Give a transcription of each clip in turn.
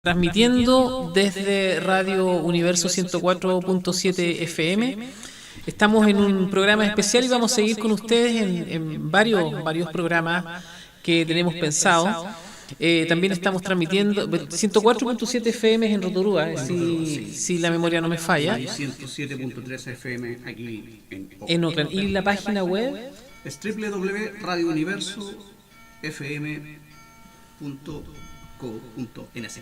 Transmitiendo desde Radio Universo 104.7 FM. Estamos en un programa especial y vamos a seguir con ustedes en varios programas que tenemos pensado. También estamos transmitiendo 104.7 FM en Rotorua, si la memoria no me falla. Y 107.3 FM aquí en Oakland. Y la página web es www.radiouniverso.fm.co.nc.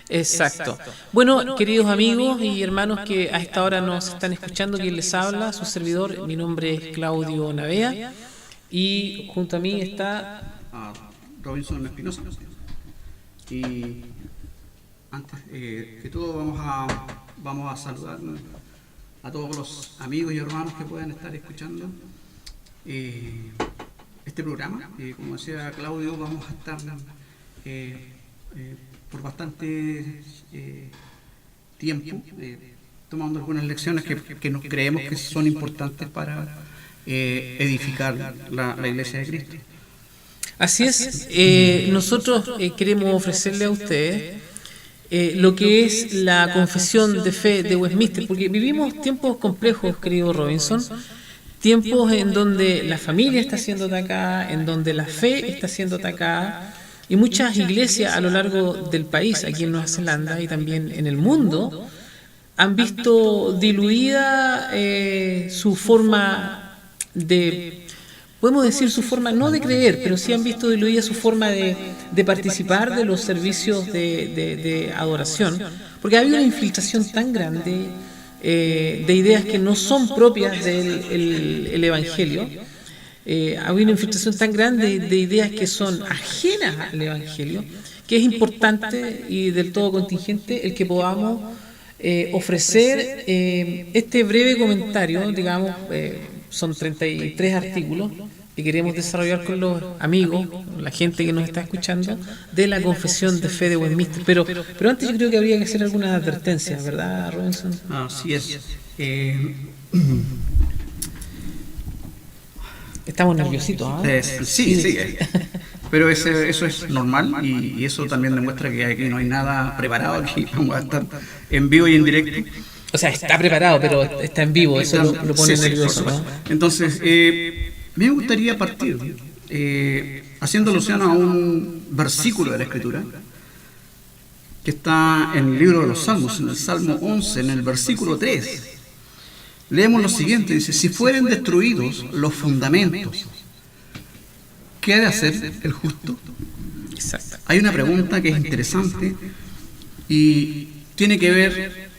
Exacto. Bueno, queridos amigos y hermanos que a esta hora nos están escuchando, quien les habla, su servidor, mi nombre es Claudio Navea y junto a mí está Robinson Espinosa. Y antes que todo vamos a saludar a todos los amigos y hermanos que puedan estar escuchando este programa. Como decía Claudio, vamos a estar por bastante tiempo tomando algunas lecciones que nos creemos que son importantes para edificar la Iglesia de Cristo. Así es, nosotros queremos ofrecerle a ustedes lo que es la confesión de fe de Westminster, porque vivimos tiempos complejos, querido Robinson, tiempos en donde la familia está siendo atacada, en donde la fe está siendo atacada, y muchas iglesias a lo largo del país, aquí en Nueva Zelanda y también en el mundo, han visto diluida su forma de, podemos decir su forma no de creer, pero sí han visto diluida su forma de participar de los servicios de adoración, porque ha habido una infiltración tan grande de ideas que no son propias del Evangelio. Ha habido una infiltración tan grande de ideas que son ajenas al Evangelio, que es importante y del todo contingente el que podamos ofrecer este breve comentario, digamos, son 33 artículos que queremos desarrollar con los amigos, la gente que nos está escuchando, de la confesión de fe de Westminster. Pero antes yo creo que habría que hacer algunas advertencias, ¿verdad, Robinson? Así es. Estamos nerviositos, ¿eh? Sí. Pero eso es normal y eso también demuestra que aquí no hay nada preparado, aquí vamos a estar en vivo y en directo. O sea, está preparado, pero está en vivo, eso lo pone nervioso, ¿no? Entonces, me gustaría partir haciendo alusión a un versículo de la Escritura que está en el libro de los Salmos, en el Salmo 11, en el versículo 3. Leemos lo siguiente, dice: si fueren destruidos los fundamentos, ¿qué ha de hacer el justo? Exacto. Hay una pregunta que es interesante y tiene que ver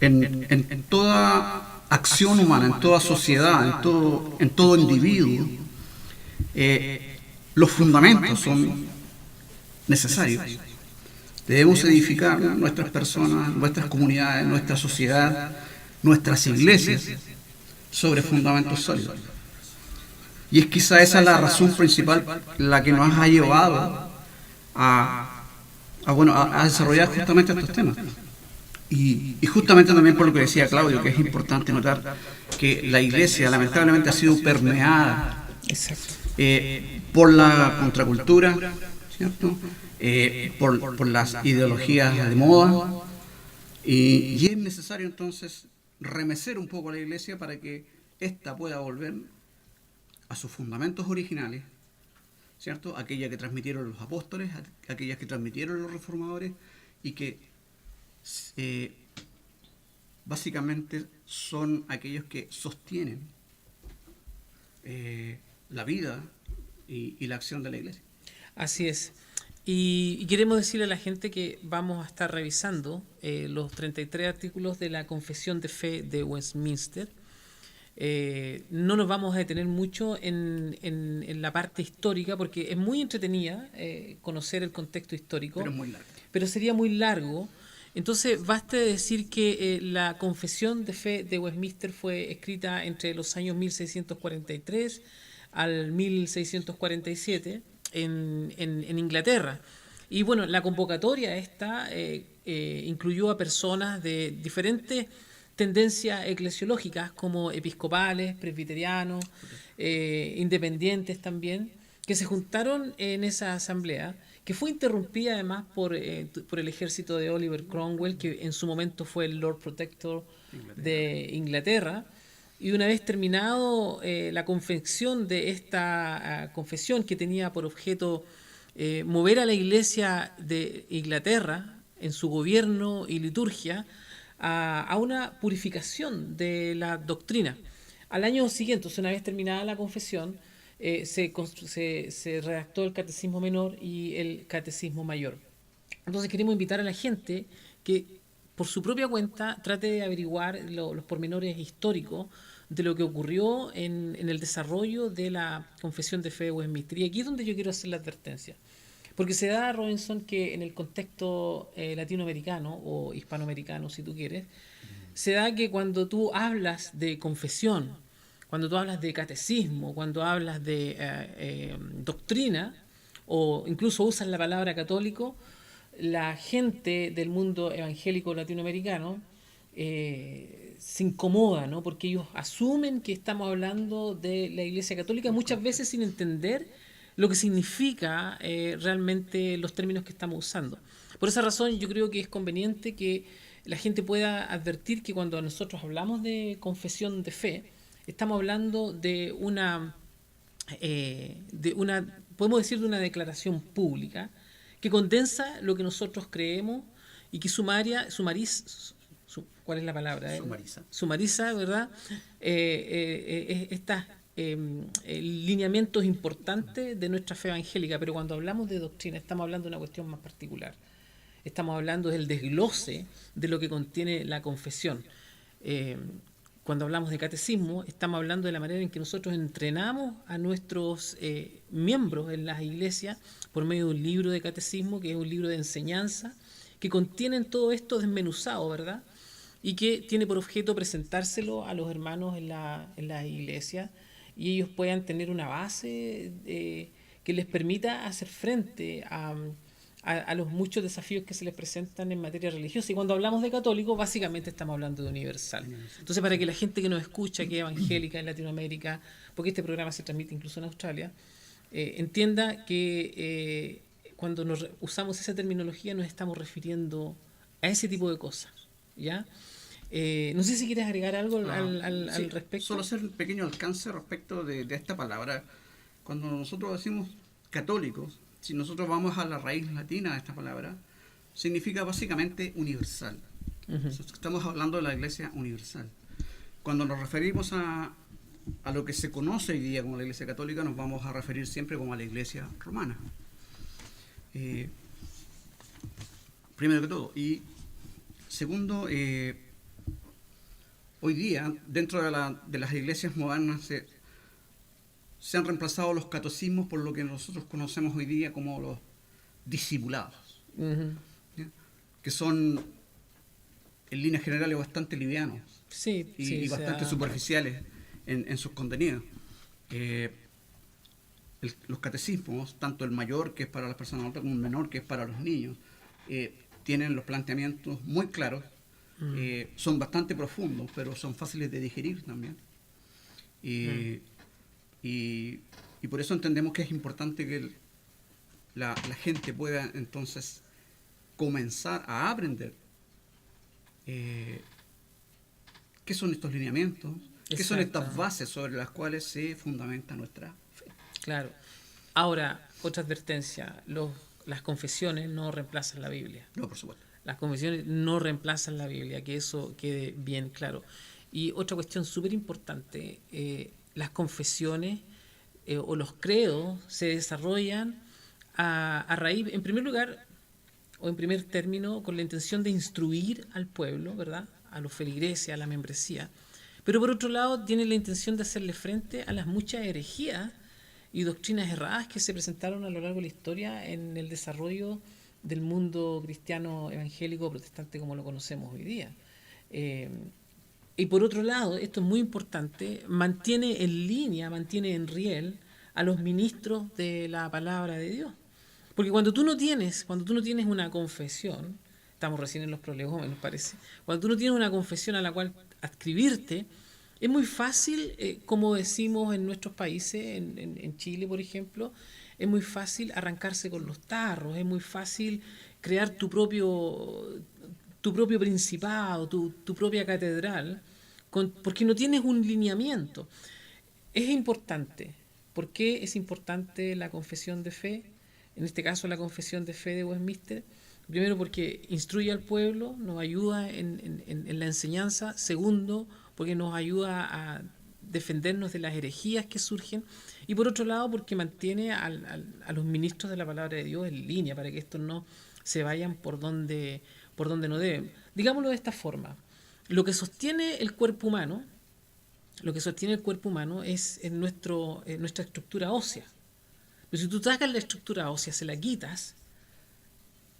en toda acción humana, en toda sociedad, en todo individuo. Los fundamentos son necesarios. Debemos edificar nuestras personas, nuestras comunidades, nuestra sociedad, nuestras iglesias sobre fundamentos sólidos. Y es quizá esa la razón principal la que nos ha llevado a desarrollar justamente estos temas. Y justamente también por lo que decía Claudio, que es importante notar que la iglesia lamentablemente ha sido permeada por la contracultura, ¿cierto? Por las ideologías de moda, y es necesario entonces remecer un poco a la iglesia para que ésta pueda volver a sus fundamentos originales, ¿cierto? Aquella que transmitieron los apóstoles, aquellas que transmitieron los reformadores, y que básicamente son aquellos que sostienen la vida y la acción de la iglesia. Así es. Y queremos decirle a la gente que vamos a estar revisando los 33 artículos de la Confesión de Fe de Westminster. No nos vamos a detener mucho en la parte histórica, porque es muy entretenida conocer el contexto histórico, Pero es muy largo. Pero sería muy largo. Entonces, basta decir que la Confesión de Fe de Westminster fue escrita entre los años 1643 al 1647 en Inglaterra. Y bueno, la convocatoria esta incluyó a personas de diferentes tendencias eclesiológicas, como episcopales, presbiterianos, independientes también, que se juntaron en esa asamblea que fue interrumpida además por el ejército de Oliver Cromwell, que en su momento fue el Lord Protector de Inglaterra. Y una vez terminado la confección de esta confesión, que tenía por objeto mover a la Iglesia de Inglaterra en su gobierno y liturgia a una purificación de la doctrina. Al año siguiente, una vez terminada la confesión, se redactó el Catecismo Menor y el Catecismo Mayor. Entonces queremos invitar a la gente que por su propia cuenta trate de averiguar los pormenores históricos de lo que ocurrió en el desarrollo de la Confesión de Fe de Westminster. Y aquí es donde yo quiero hacer la advertencia. Porque se da, Robinson, que en el contexto latinoamericano o hispanoamericano, si tú quieres, se da que cuando tú hablas de confesión, cuando tú hablas de catecismo, cuando hablas de doctrina, o incluso usas la palabra católico, la gente del mundo evangélico latinoamericano se incomoda, ¿no? Porque ellos asumen que estamos hablando de la Iglesia Católica, muchas veces sin entender lo que significa realmente los términos que estamos usando. Por esa razón yo creo que es conveniente que la gente pueda advertir que cuando nosotros hablamos de confesión de fe, estamos hablando de una podemos decir de una declaración pública que condensa lo que nosotros creemos y que ¿cuál es la palabra? Sumariza, ¿verdad? Estas lineamientos importantes de nuestra fe evangélica, pero cuando hablamos de doctrina estamos hablando de una cuestión más particular. Estamos hablando del desglose de lo que contiene la confesión. Cuando hablamos de catecismo, estamos hablando de la manera en que nosotros entrenamos a nuestros miembros en las iglesias por medio de un libro de catecismo, que es un libro de enseñanza, que contienen todo esto desmenuzado, ¿verdad? Y que tiene por objeto presentárselo a los hermanos en la iglesia y ellos puedan tener una base que les permita hacer frente a los muchos desafíos que se les presentan en materia religiosa. Y cuando hablamos de católico, básicamente estamos hablando de universal. Entonces, para que la gente que nos escucha, que es evangélica en Latinoamérica, porque este programa se transmite incluso en Australia, entienda que cuando usamos esa terminología nos estamos refiriendo a ese tipo de cosas, ¿ya? No sé si quieres agregar algo al respecto. Solo hacer un pequeño alcance respecto de esta palabra. Cuando nosotros decimos católicos, si nosotros vamos a la raíz latina de esta palabra, significa básicamente universal. Estamos hablando de la Iglesia universal. Cuando nos referimos a lo que se conoce hoy día como la Iglesia Católica, nos vamos a referir siempre como a la Iglesia romana. Primero que todo. Y segundo, hoy día, dentro de las iglesias modernas, se han reemplazado los catecismos por lo que nosotros conocemos hoy día como los discipulados, que son, en líneas generales, bastante livianos y bastante superficiales en sus contenidos. Los catecismos, tanto el mayor, que es para las personas adultas, como el menor, que es para los niños, tienen los planteamientos muy claros, son bastante profundos, pero son fáciles de digerir también. Y por eso entendemos que es importante que la gente pueda entonces comenzar a aprender qué son estos lineamientos, qué son estas bases sobre las cuales se fundamenta nuestra fe. Claro. Ahora, otra advertencia, las confesiones no reemplazan la Biblia. No, por supuesto. Las confesiones no reemplazan la Biblia, que eso quede bien claro. Y otra cuestión súper importante, las confesiones o los credos se desarrollan a raíz, en primer lugar, o en primer término, con la intención de instruir al pueblo, ¿verdad?, a los feligreses, a la membresía, pero por otro lado tienen la intención de hacerle frente a las muchas herejías y doctrinas erradas que se presentaron a lo largo de la historia en el desarrollo del mundo cristiano evangélico protestante como lo conocemos hoy día. Y por otro lado, esto es muy importante, mantiene en línea, mantiene en riel a los ministros de la palabra de Dios. Porque cuando tú no tienes una confesión, estamos recién en los prolegómenos, parece, cuando tú no tienes una confesión a la cual adscribirte, es muy fácil, como decimos en nuestros países, en Chile, por ejemplo, es muy fácil arrancarse con los tarros, es muy fácil crear tu propio principado, tu propia catedral, porque no tienes un lineamiento. Es importante. ¿Por qué es importante la confesión de fe? En este caso, la confesión de fe de Westminster. Primero, porque instruye al pueblo, nos ayuda en la enseñanza. Segundo, porque nos ayuda a defendernos de las herejías que surgen. Y por otro lado, porque mantiene a los ministros de la palabra de Dios en línea, para que estos no se vayan por donde no deben. Digámoslo de esta forma. Lo que sostiene el cuerpo humano es nuestra estructura ósea. Pero si tú sacas la estructura ósea, se la quitas,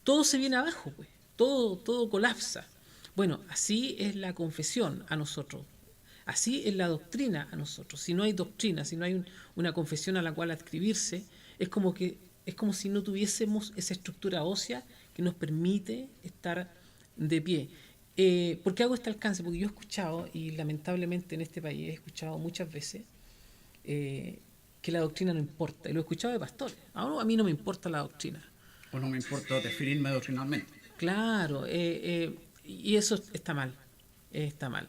todo se viene abajo, pues. Todo colapsa. Bueno, así es la confesión a nosotros. Así es la doctrina a nosotros. Si no hay doctrina, si no hay una confesión a la cual adscribirse, es como si no tuviésemos esa estructura ósea que nos permite estar de pie. ¿Por qué hago este alcance? Porque yo he escuchado, y lamentablemente en este país he escuchado muchas veces, que la doctrina no importa. Y lo he escuchado de pastores. A mí no me importa la doctrina. O no me importa definirme doctrinalmente. Claro, y eso está mal. Está mal.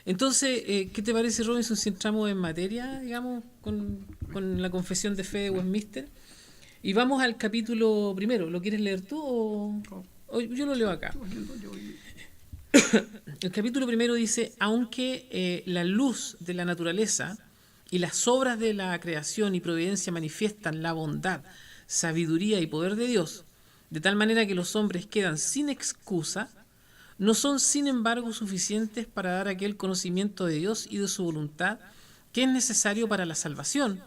Entonces, ¿qué te parece, Robinson, si entramos en materia, digamos, con la confesión de fe de Westminster? Y vamos al capítulo primero. ¿Lo quieres leer tú o yo lo leo acá? El capítulo primero dice: aunque la luz de la naturaleza y las obras de la creación y providencia manifiestan la bondad, sabiduría y poder de Dios, de tal manera que los hombres quedan sin excusa, no son sin embargo suficientes para dar aquel conocimiento de Dios y de su voluntad que es necesario para la salvación.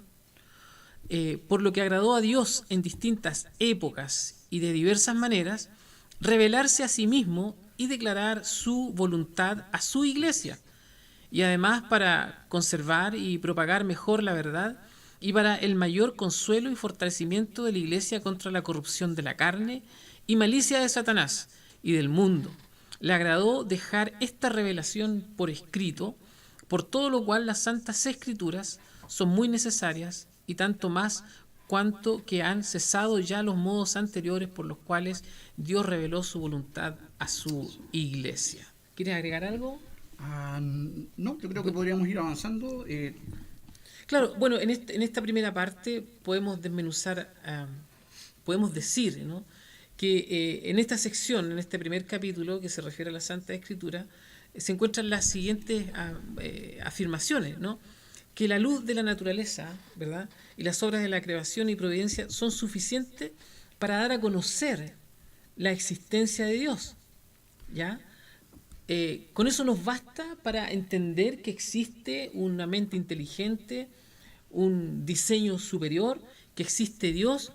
Por lo que agradó a Dios en distintas épocas y de diversas maneras, revelarse a sí mismo y declarar su voluntad a su iglesia, y además para conservar y propagar mejor la verdad y para el mayor consuelo y fortalecimiento de la iglesia contra la corrupción de la carne y malicia de Satanás y del mundo. Le agradó dejar esta revelación por escrito, por todo lo cual las santas escrituras son muy necesarias, y tanto más cuanto que han cesado ya los modos anteriores por los cuales Dios reveló su voluntad a su iglesia. ¿Quieres agregar algo? No, yo creo que podríamos ir avanzando. Claro, bueno, en esta primera parte podemos desmenuzar, podemos decir, ¿no?, que en esta sección, en este primer capítulo que se refiere a la Santa Escritura, se encuentran las siguientes afirmaciones, ¿no? Que la luz de la naturaleza, ¿verdad?, y las obras de la creación y providencia son suficientes para dar a conocer la existencia de Dios, ¿ya? Con eso nos basta para entender que existe una mente inteligente, un diseño superior, que existe Dios,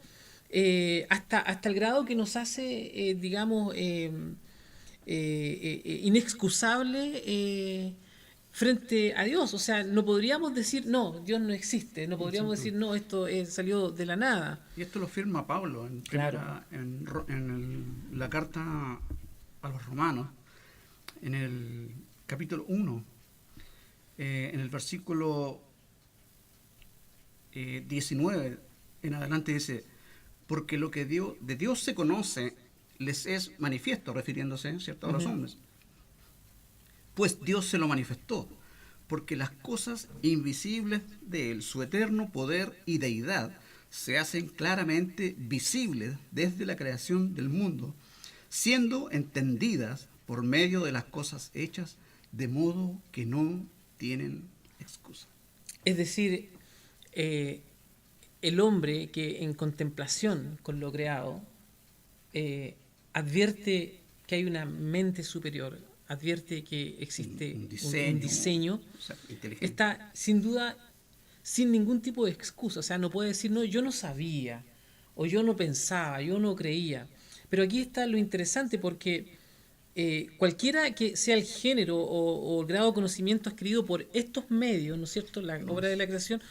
hasta el grado que nos hace, digamos, inexcusable frente a Dios. O sea, no podríamos decir, no, Dios no existe, no podríamos decir, no, esto salió de la nada. Y esto lo firma Pablo Claro. en la carta a los romanos, en el capítulo 1, en el versículo 19 en adelante dice: porque lo que de Dios se conoce les es manifiesto, refiriéndose, ¿cierto?, a los hombres. Pues Dios se lo manifestó, porque las cosas invisibles de Él, su eterno poder y deidad, se hacen claramente visibles desde la creación del mundo, siendo entendidas por medio de las cosas hechas, de modo que no tienen excusa. Es decir, el hombre que en contemplación con lo creado advierte que hay una mente superior, advierte que existe un diseño, o sea, inteligente, está sin duda sin ningún tipo de excusa. O sea, no puede decir, no, yo no sabía, o yo no pensaba, yo no creía. Pero aquí está lo interesante, porque cualquiera que sea el género o el grado de conocimiento adquirido por estos medios, ¿no es cierto?, la obra de la creación,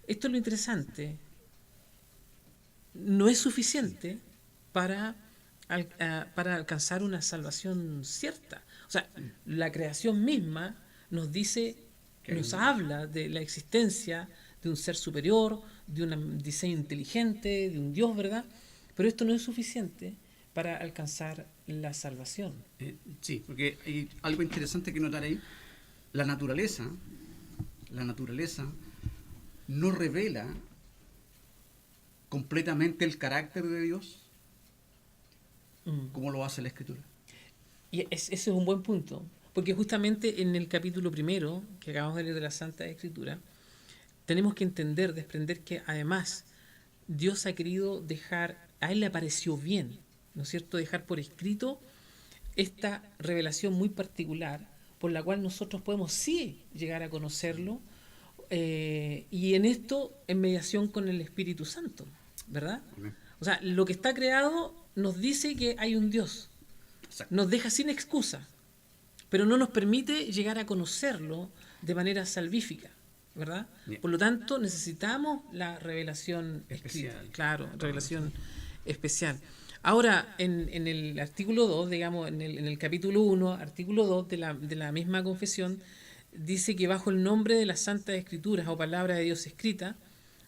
esto es lo interesante, no es suficiente para alcanzar una salvación cierta. O sea, la creación misma nos dice, nos habla de la existencia de un ser superior, de un diseño inteligente, de un Dios, ¿verdad? Pero esto no es suficiente para alcanzar la salvación. Sí, porque hay algo interesante que notar ahí. La naturaleza no revela completamente el carácter de Dios como lo hace la Escritura. Y ese es un buen punto, porque justamente en el capítulo primero, que acabamos de leer de la Santa Escritura, tenemos que entender, desprender que además Dios ha querido dejar, a Él le pareció bien, ¿no es cierto?, dejar por escrito esta revelación muy particular por la cual nosotros podemos sí llegar a conocerlo, y en esto en mediación con el Espíritu Santo, ¿verdad? Amén. O sea, lo que está creado nos dice que hay un Dios, Exacto. nos deja sin excusa, pero no nos permite llegar a conocerlo de manera salvífica, ¿verdad? Bien. Por lo tanto, necesitamos la revelación Especial. escrita, claro, revelación especial. Ahora, en el artículo 2, digamos, en el capítulo 1, artículo 2 de la misma confesión, dice que bajo el nombre de las Santas Escrituras o palabra de Dios escrita,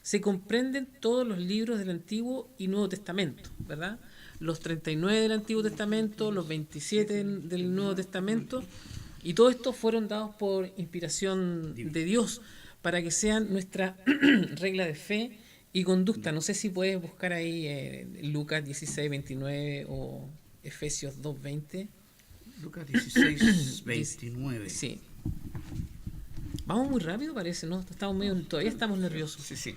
se comprenden todos los libros del Antiguo y Nuevo Testamento, ¿verdad? Los 39 del Antiguo Testamento, los 27 del Nuevo Testamento, y todo esto fueron dados por inspiración de Dios para que sean nuestra regla de fe y conducta. No sé si puedes buscar ahí Lucas 16:29 o Efesios 2:20. Lucas 16:29. Sí. Vamos muy rápido, parece, ¿no? Todavía estamos nerviosos. Sí, sí.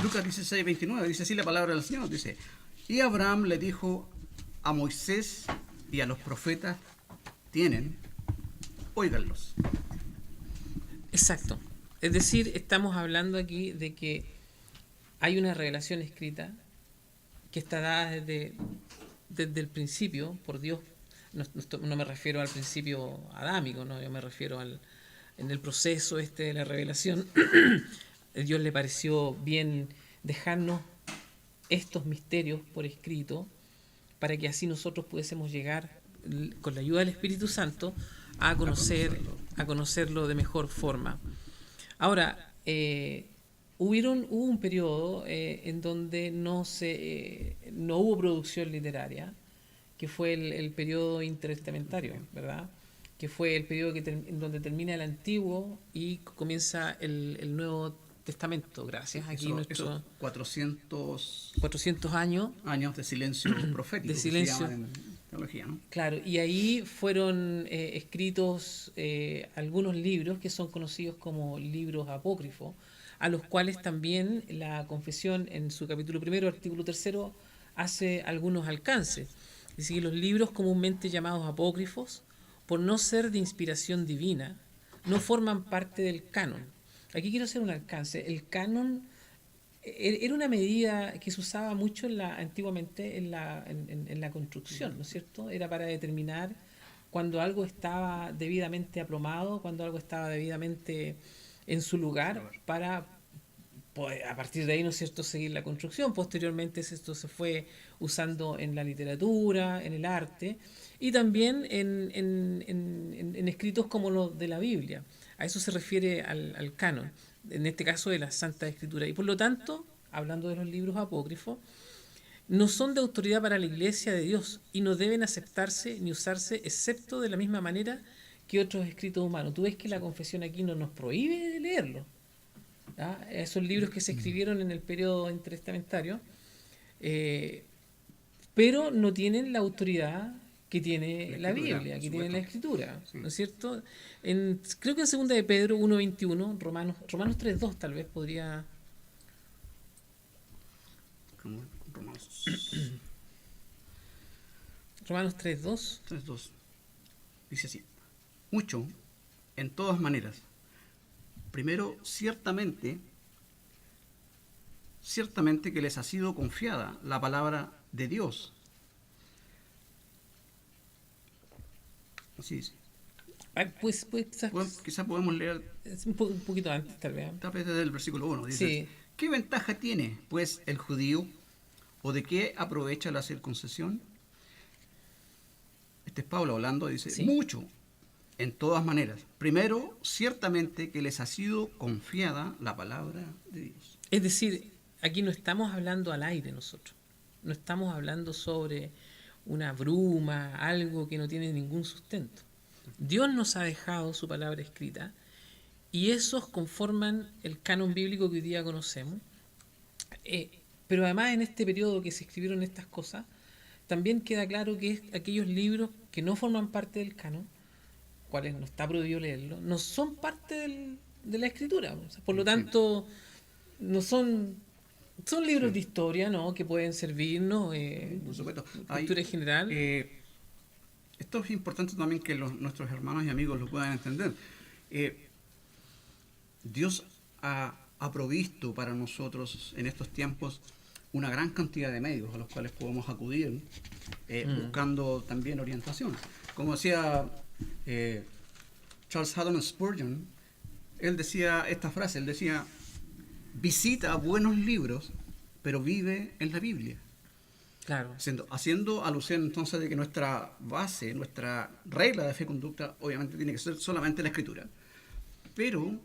Lucas 16:29 dice así la palabra del Señor. Dice: y Abraham le dijo a Moisés y a los profetas: tienen, óiganlos. Exacto. Es decir, estamos hablando aquí de que hay una revelación escrita que está dada desde el principio por Dios. No me refiero al principio adámico, ¿no? Yo me refiero en el proceso de la revelación. A Dios le pareció bien dejarnos estos misterios por escrito para que así nosotros pudiésemos llegar con la ayuda del Espíritu Santo a conocerlo de mejor forma. Ahora, hubo un periodo en donde no hubo producción literaria, que fue el periodo intertestamentario, ¿verdad? Que fue el periodo en donde termina el Antiguo y comienza el Nuevo Testamento. Gracias. Aquí Esos 400 años de silencio profético, de silencio, que se llaman en teología, ¿no? Claro, y ahí fueron escritos algunos libros que son conocidos como libros apócrifos, a los cuales también la confesión en su capítulo primero, artículo 3, hace algunos alcances. Es decir, los libros comúnmente llamados apócrifos, por no ser de inspiración divina, no forman parte del canon. Aquí quiero hacer un alcance. El canon era una medida que se usaba mucho antiguamente en la construcción, ¿no es cierto? Era para determinar cuando algo estaba debidamente aplomado, cuando algo estaba debidamente en su lugar, para pues, a partir de ahí, ¿no es cierto?, seguir la construcción. Posteriormente esto se fue usando en la literatura, en el arte y también en escritos como los de la Biblia. A eso se refiere al canon, en este caso de la Santa Escritura. Y por lo tanto, hablando de los libros apócrifos, no son de autoridad para la Iglesia de Dios y no deben aceptarse ni usarse excepto de la misma manera que otros escritos humanos. Tú ves que la confesión aquí no nos prohíbe leerlo. ¿Ah? Esos libros que se escribieron en el periodo intertestamentario, pero no tienen la autoridad que tiene la Biblia, que tiene la Escritura, ¿no es cierto? Creo que en 2 de Pedro 1:21, Romanos 3:2 tal vez podría... Romanos 3:2. 3:2 dice así: mucho, en todas maneras. Primero, ciertamente que les ha sido confiada la palabra de Dios. Así dice. Pues quizás podemos leer un poquito antes, tal vez. Tal vez desde el versículo 1. Dice: Sí. ¿Qué ventaja tiene, pues, el judío? ¿O de qué aprovecha la circuncisión? Este es Pablo hablando, dice: Sí. mucho. en todas maneras. Primero, ciertamente que les ha sido confiada la palabra de Dios. Es decir, aquí no estamos hablando al aire nosotros. No estamos hablando sobre una bruma, algo que no tiene ningún sustento. Dios nos ha dejado su palabra escrita y esos conforman el canon bíblico que hoy día conocemos. Pero además en este periodo que se escribieron estas cosas, también queda claro que aquellos libros que no forman parte del canon, cuales no está prohibido leerlo, no son parte de la escritura. O sea, por lo tanto, no son libros de historia, ¿no? Que pueden servirnos, Por supuesto. cultura general. Esto es importante también que nuestros hermanos y amigos lo puedan entender. Dios ha provisto para nosotros en estos tiempos una gran cantidad de medios a los cuales podemos acudir buscando también orientación. Como decía Charles Haddon Spurgeon, él decía esta frase, él decía: visita buenos libros, pero vive en la Biblia. Claro. Haciendo alusión entonces de que nuestra base, nuestra regla de fe y conducta, obviamente tiene que ser solamente la Escritura, pero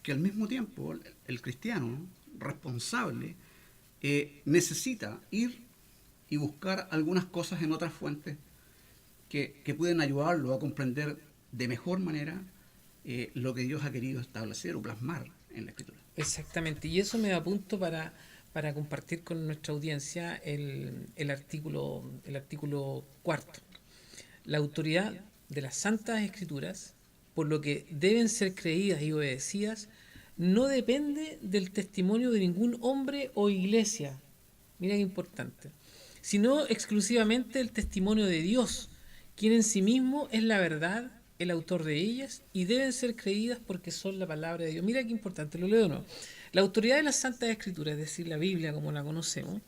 que al mismo tiempo el cristiano responsable necesita ir y buscar algunas cosas en otras fuentes que pueden ayudarlo a comprender de mejor manera lo que Dios ha querido establecer o plasmar en la Escritura. Exactamente, y eso me da punto para compartir con nuestra audiencia el artículo 4. La autoridad de las Santas Escrituras, por lo que deben ser creídas y obedecidas, no depende del testimonio de ningún hombre o iglesia, mira qué importante, sino exclusivamente del testimonio de Dios, quien en sí mismo es la verdad, el autor de ellas, y deben ser creídas porque son la palabra de Dios. Mira qué importante, lo leo o no. La autoridad de las Santas Escrituras, es decir, la Biblia como la conocemos,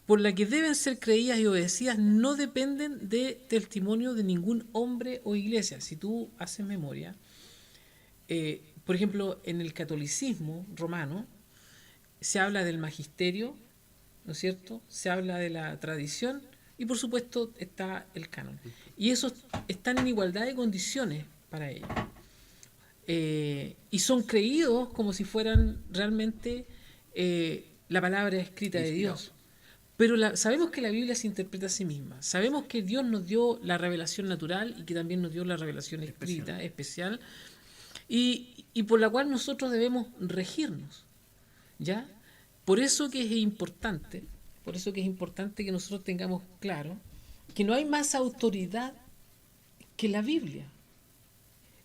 por la que deben ser creídas y obedecidas, no dependen del testimonio de ningún hombre o iglesia. Si tú haces memoria, por ejemplo, en el catolicismo romano se habla del magisterio, ¿no es cierto? Se habla de la tradición y por supuesto está el canon. Y esos están en igualdad de condiciones para ellos. Y son creídos como si fueran realmente la palabra escrita de Dios. Pero sabemos que la Biblia se interpreta a sí misma. Sabemos que Dios nos dio la revelación natural y que también nos dio la revelación escrita, especial, y por la cual nosotros debemos regirnos, ¿ya? Por eso que es importante que nosotros tengamos claro que no hay más autoridad que la Biblia,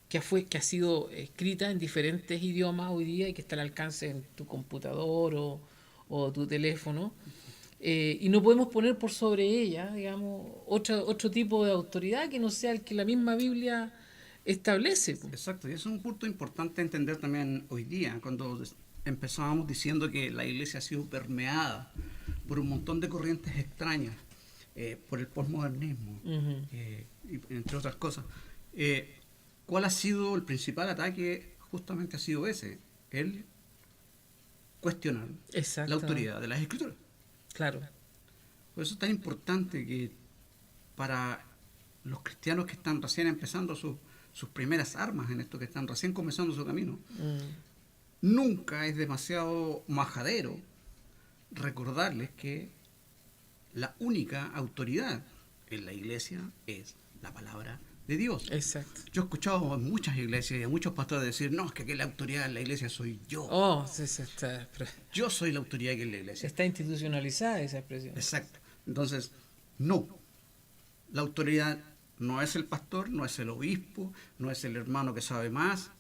que ha sido escrita en diferentes idiomas hoy día y que está al alcance en tu computador o tu teléfono. Y no podemos poner por sobre ella, digamos, otro tipo de autoridad que no sea el que la misma Biblia establece. Exacto, y eso es un punto importante a entender también hoy día, cuando empezábamos diciendo que la iglesia ha sido permeada por un montón de corrientes extrañas, por el posmodernismo, y entre otras cosas. ¿Cuál ha sido el principal ataque? Justamente ha sido ese, el cuestionar la autoridad de las Escrituras. Claro. Por eso es tan importante que para los cristianos que están recién empezando sus primeras armas en esto, que están recién comenzando su camino, nunca es demasiado majadero recordarles que la única autoridad en la iglesia es la palabra de Dios. Exacto. Yo he escuchado a muchas iglesias y a muchos pastores decir: no, es que aquí la autoridad en la iglesia soy yo. Yo soy la autoridad que en la iglesia. Está institucionalizada esa expresión. Exacto. Entonces, no. La autoridad no es el pastor, no es el obispo, no es el hermano que sabe más.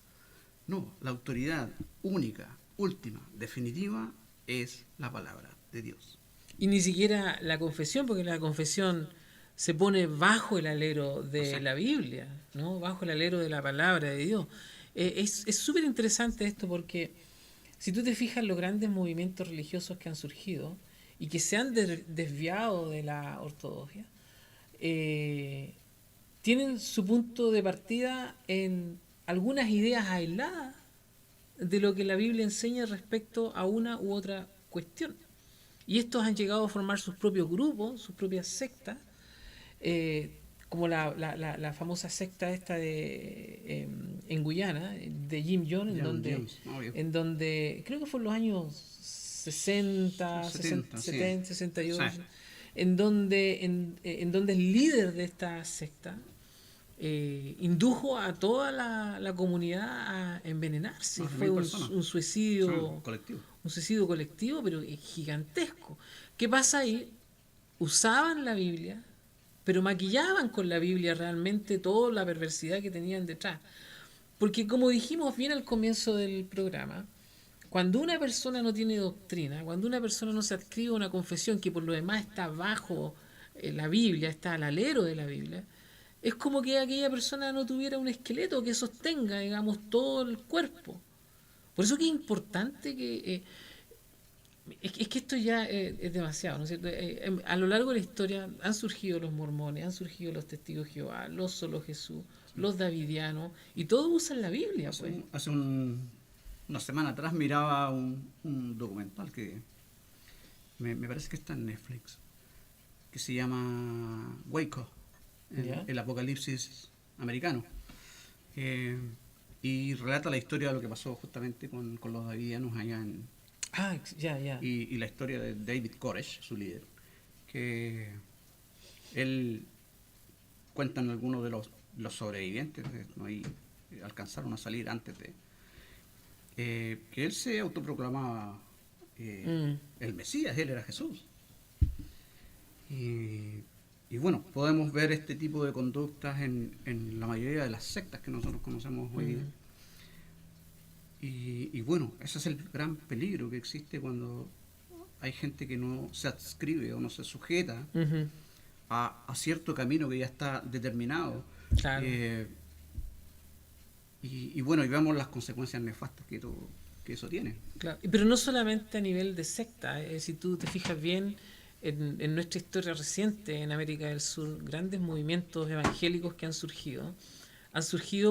No, la autoridad única, última, definitiva es la palabra de Dios. Y ni siquiera la confesión, porque la confesión se pone bajo el alero de la Biblia, ¿no? Bajo el alero de la palabra de Dios. Es súper interesante esto porque si tú te fijas los grandes movimientos religiosos que han surgido y que se han desviado de la ortodoxia, tienen su punto de partida en algunas ideas aisladas de lo que la Biblia enseña respecto a una u otra cuestión. Y estos han llegado a formar sus propios grupos, sus propias sectas, como la famosa secta esta de en Guyana, de Jim Jones, Jones, obvio. en donde creo que fue en los años 60, 70, 70, sí. 68, Sí. en donde el líder de esta secta indujo a toda la comunidad a envenenarse. Más de Fue 1000 personas. un Sí, suicidio, colectivo. un suicidio colectivo, pero gigantesco. ¿Qué pasa ahí? Usaban la Biblia, pero maquillaban con la Biblia realmente toda la perversidad que tenían detrás. Porque como dijimos bien al comienzo del programa, cuando una persona no tiene doctrina, cuando una persona no se adscribe a una confesión que por lo demás está bajo la Biblia, está al alero de la Biblia, es como que aquella persona no tuviera un esqueleto que sostenga, digamos, todo el cuerpo. Por eso que es importante que es que esto ya es demasiado, ¿no es cierto? A lo largo de la historia han surgido los mormones, han surgido los testigos de Jehová, los solo Jesús, los davidianos, y todos usan la Biblia, pues. Una semana atrás miraba un documental que me parece que está en Netflix, que se llama Waco, ¿Ya? el apocalipsis americano. Y relata la historia de lo que pasó justamente con los davidianos allá Ah, ya, ya. y la historia de David Koresh, su líder, que él cuentan algunos de los sobrevivientes, ¿no? Y alcanzaron a salir antes de que él se autoproclamaba el Mesías, él era Jesús. Y bueno, podemos ver este tipo de conductas en la mayoría de las sectas que nosotros conocemos hoy día. Y bueno, ese es el gran peligro que existe cuando hay gente que no se adscribe o no se sujeta Ujú, a cierto camino que ya está determinado. claro. Y bueno, y vemos las consecuencias nefastas que eso tiene. Claro, pero no solamente a nivel de secta, si tú te fijas bien en nuestra historia reciente en América del Sur, grandes movimientos evangélicos que han surgido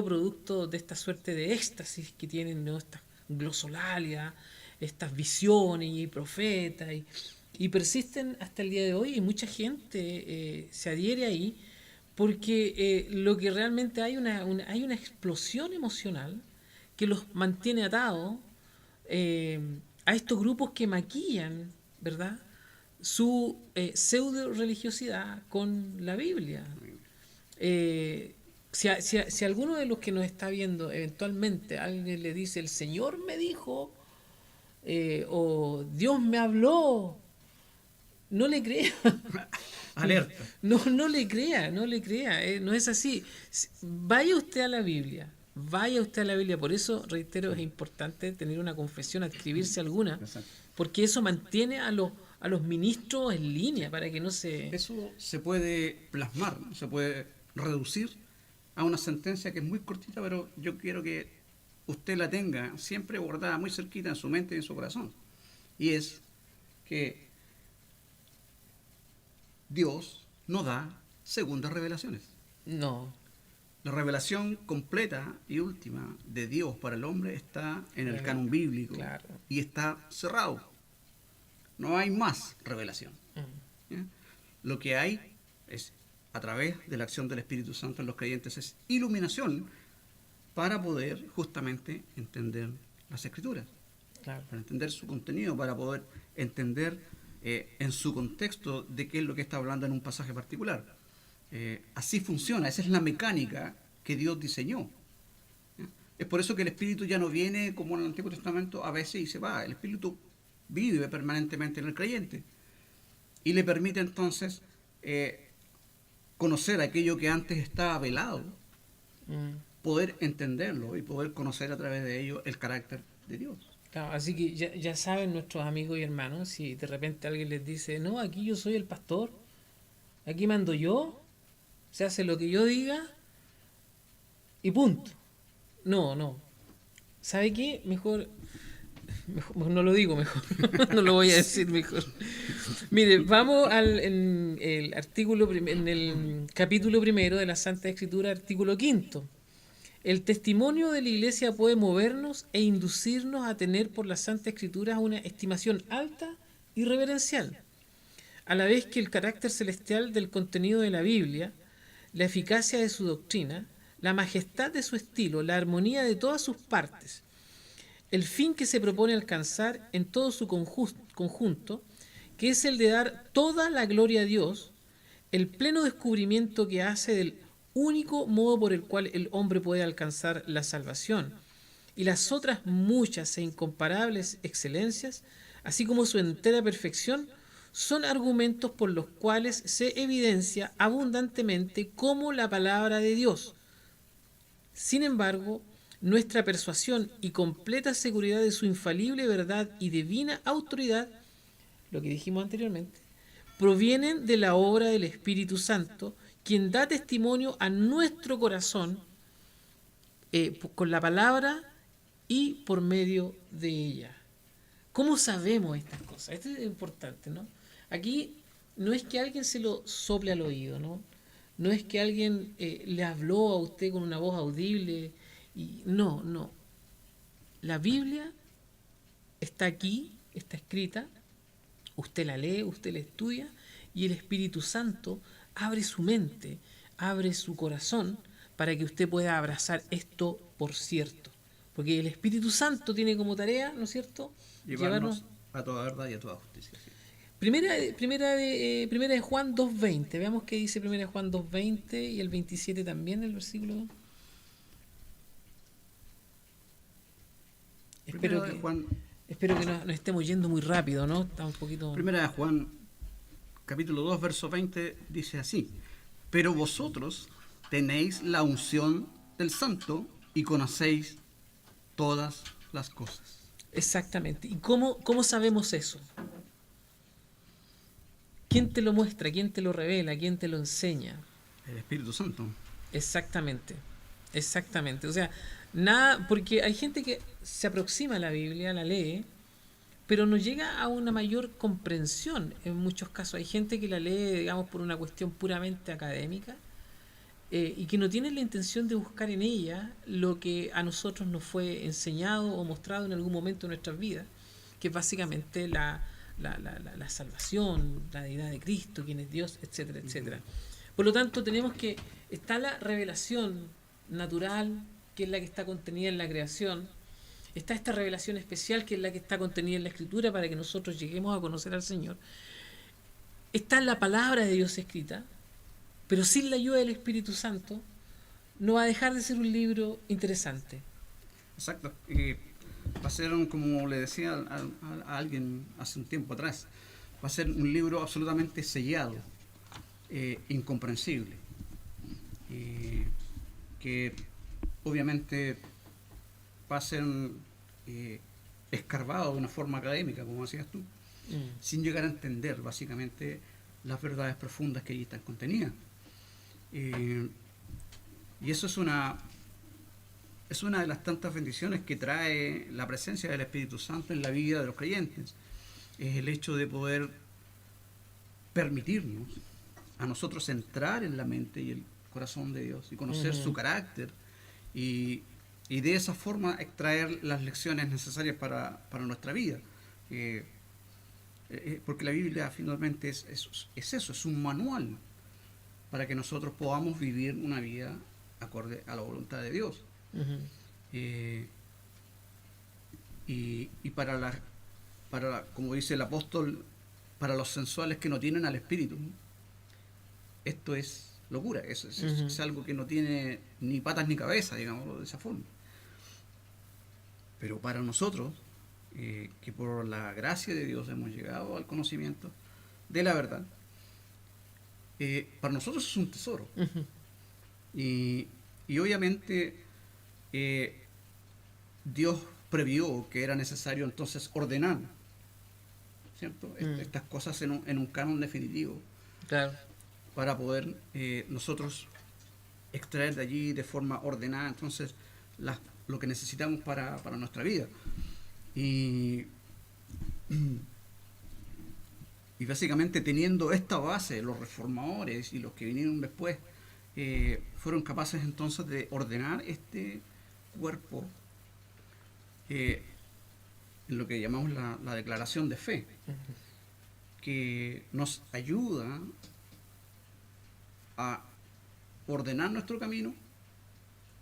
producto de esta suerte de éxtasis que tienen, ¿no? Estas glosolalias, estas visiones y profetas, y persisten hasta el día de hoy, y mucha gente se adhiere ahí porque lo que realmente hay una explosión emocional que los mantiene atados a estos grupos que maquillan, ¿verdad?, su pseudo religiosidad con la Biblia. Si alguno de los que nos está viendo eventualmente alguien le dice el Señor me dijo o Dios me habló, no le crea. Alerta. No le crea, no le crea, no es así. Vaya usted a la Biblia, vaya usted a la Biblia. Por eso, reitero, es importante tener una confesión, adscribirse a alguna, Exacto. porque eso mantiene a los ministros en línea para que no se... Eso se puede plasmar, ¿no? Se puede reducir a una sentencia que es muy cortita, pero yo quiero que usted la tenga siempre guardada muy cerquita en su mente y en su corazón. Y es que Dios no da segundas revelaciones. No, La revelación completa y última de Dios para el hombre está en el canon bíblico, claro. y está cerrado. No hay más revelación. ¿Ya? Lo que hay es, a través de la acción del Espíritu Santo en los creyentes, es iluminación para poder justamente entender las Escrituras, Claro. para entender su contenido, para poder entender en su contexto de qué es lo que está hablando en un pasaje particular. Así funciona, esa es la mecánica que Dios diseñó. ¿Ya? Es por eso que el Espíritu ya no viene como en el Antiguo Testamento a veces y se va. El Espíritu vive permanentemente en el creyente y le permite entonces conocer aquello que antes estaba velado, poder entenderlo y poder conocer a través de ello el carácter de Dios. Claro, así que ya saben nuestros amigos y hermanos, si de repente alguien les dice, no, aquí yo soy el pastor, aquí mando yo, se hace lo que yo diga y punto. No. ¿Sabe qué? Mejor no lo digo mejor, no lo voy a decir mejor. Mire, vamos en el artículo en el capítulo primero de la Santa Escritura, artículo quinto. El testimonio de la Iglesia puede movernos e inducirnos a tener por la Santa Escritura una estimación alta y reverencial, a la vez que el carácter celestial del contenido de la Biblia la eficacia de su doctrina, la majestad de su estilo, la armonía de todas sus partes, el fin que se propone alcanzar en todo su conjunto, que es el de dar toda la gloria a Dios, el pleno descubrimiento que hace del único modo por el cual el hombre puede alcanzar la salvación, y las otras muchas e incomparables excelencias, así como su entera perfección, son argumentos por los cuales se evidencia abundantemente como la palabra de Dios. Sin embargo, nuestra persuasión y completa seguridad de su infalible verdad y divina autoridad, lo que dijimos anteriormente, provienen de la obra del Espíritu Santo, quien da testimonio a nuestro corazón con la palabra y por medio de ella. ¿Cómo sabemos estas cosas? Esto es importante, ¿no? Aquí no es que alguien se lo sople al oído, ¿no? No es que alguien le habló a usted con una voz audible. No. La Biblia está aquí, está escrita, usted la lee, usted la estudia, y el Espíritu Santo abre su mente, abre su corazón para que usted pueda abrazar esto por cierto. Porque el Espíritu Santo tiene como tarea, ¿no es cierto?, Llevarnos a toda verdad y a toda justicia. Sí. Primera de Juan 2.20. Veamos qué dice Primera de Juan 2.20 y el 27 también, el versículo. Espero que no estemos yendo muy rápido, ¿no? Está un poquito... Primera de Juan, capítulo 2, verso 20, dice así: pero vosotros tenéis la unción del Santo y conocéis todas las cosas. Exactamente. ¿Y cómo sabemos eso? ¿Quién te lo muestra? ¿Quién te lo revela? ¿Quién te lo enseña? El Espíritu Santo. Exactamente. O sea, nada, porque hay gente que se aproxima a la Biblia, la lee, pero no llega a una mayor comprensión en muchos casos. Hay gente que la lee, digamos, por una cuestión puramente académica, y que no tiene la intención de buscar en ella lo que a nosotros nos fue enseñado o mostrado en algún momento de nuestras vidas, que es básicamente la salvación, la deidad de Cristo, quién es Dios, etcétera, etcétera. Por lo tanto, tenemos que está la revelación natural, que es la que está contenida en la creación. Está esta revelación especial, que es la que está contenida en la Escritura, para que nosotros lleguemos a conocer al Señor. Está la palabra de Dios escrita, pero sin la ayuda del Espíritu Santo no va a dejar de ser un libro interesante. Exacto. Va a ser, como le decía a alguien hace un tiempo atrás, va a ser un libro absolutamente sellado, incomprensible, que obviamente va a ser escarbado de una forma académica, como decías tú, sin llegar a entender básicamente las verdades profundas que allí están contenidas. Y eso es una de las tantas bendiciones que trae la presencia del Espíritu Santo en la vida de los creyentes. Es el hecho de poder permitirnos a nosotros entrar en la mente y el corazón de Dios y conocer su carácter y de esa forma extraer las lecciones necesarias para nuestra vida. Porque la Biblia finalmente es eso, es un manual para que nosotros podamos vivir una vida acorde a la voluntad de Dios. Y para como dice el apóstol, para los sensuales que no tienen al Espíritu, esto es locura, es algo que no tiene ni patas ni cabeza, digámoslo de esa forma. Pero para nosotros, que por la gracia de Dios hemos llegado al conocimiento de la verdad, para nosotros es un tesoro. Y obviamente Dios previó que era necesario entonces ordenar, ¿cierto? Estas cosas en un canon definitivo. Claro. Para poder nosotros extraer de allí de forma ordenada entonces lo que necesitamos para nuestra vida. Y básicamente, teniendo esta base, los reformadores y los que vinieron después fueron capaces entonces de ordenar este cuerpo en lo que llamamos la declaración de fe, que nos ayuda a ordenar nuestro camino,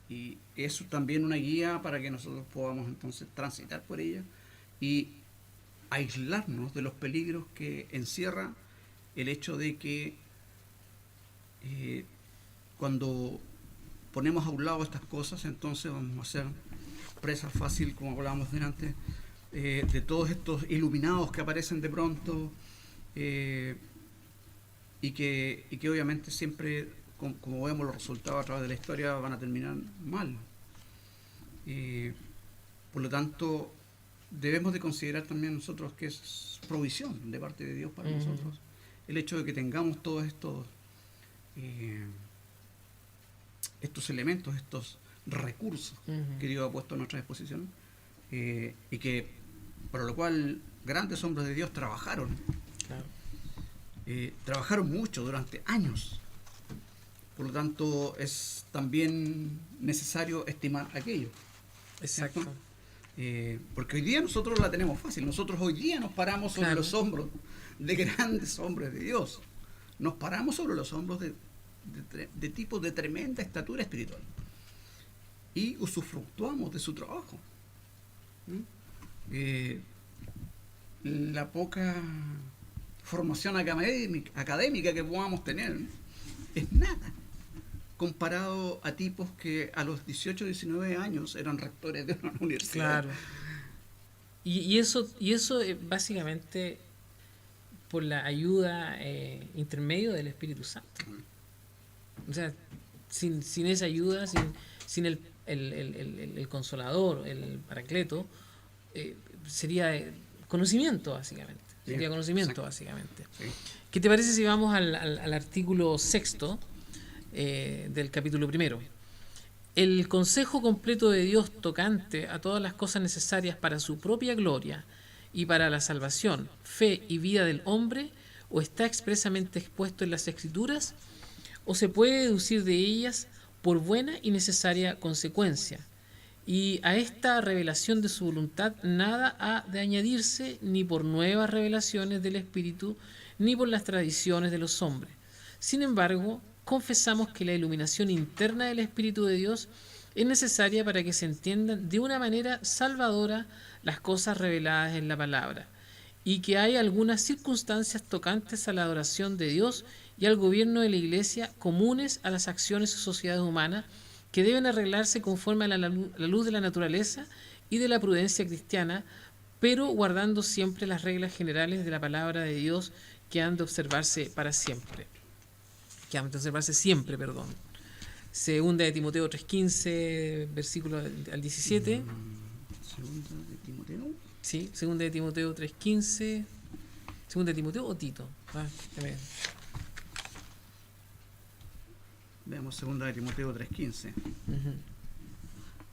y eso también una guía para que nosotros podamos entonces transitar por ella y aislarnos de los peligros que encierra el hecho de que cuando ponemos a un lado estas cosas, entonces vamos a ser presa fácil, como hablábamos delante, de todos estos iluminados que aparecen de pronto, y que obviamente siempre, como vemos los resultados a través de la historia, van a terminar mal. Por lo tanto, debemos de considerar también nosotros que es provisión de parte de Dios para nosotros el hecho de que tengamos todos estos elementos, estos recursos que Dios ha puesto a nuestra disposición, y que para lo cual grandes hombres de Dios trabajaron. Claro. Trabajaron mucho durante años. Por lo tanto, es también necesario estimar aquello. Exacto. Porque hoy día nosotros la tenemos fácil. Nosotros hoy día nos paramos sobre los hombros de grandes hombres de Dios. Nos paramos sobre los hombros de tipos de tremenda estatura espiritual. Y usufructuamos de su trabajo. La poca formación académica que podamos tener es nada comparado a tipos que a los 18, 19 años eran rectores de una universidad. Claro. Y eso básicamente por la ayuda intermedio del Espíritu Santo. O sea, sin esa ayuda, sin el Consolador, el Paracleto, sería conocimiento, básicamente. Sería conocimiento, básicamente. Sí. ¿Qué te parece si vamos al artículo 6 del capítulo 1? El consejo completo de Dios tocante a todas las cosas necesarias para su propia gloria y para la salvación, fe y vida del hombre, o está expresamente expuesto en las Escrituras, o se puede deducir de ellas por buena y necesaria consecuencia. Y a esta revelación de su voluntad nada ha de añadirse, ni por nuevas revelaciones del Espíritu, ni por las tradiciones de los hombres. Sin embargo, confesamos que la iluminación interna del Espíritu de Dios es necesaria para que se entiendan de una manera salvadora las cosas reveladas en la palabra, y que hay algunas circunstancias tocantes a la adoración de Dios y al gobierno de la Iglesia comunes a las acciones y sociedades humanas, que deben arreglarse conforme a la luz de la naturaleza y de la prudencia cristiana, pero guardando siempre las reglas generales de la palabra de Dios que han de observarse siempre. Segunda de Timoteo 3:15, versículo al 17. Segunda de Timoteo. Sí, segunda de Timoteo 3:15. ¿Segunda de Timoteo o Tito? Veamos segunda de Timoteo 3:15.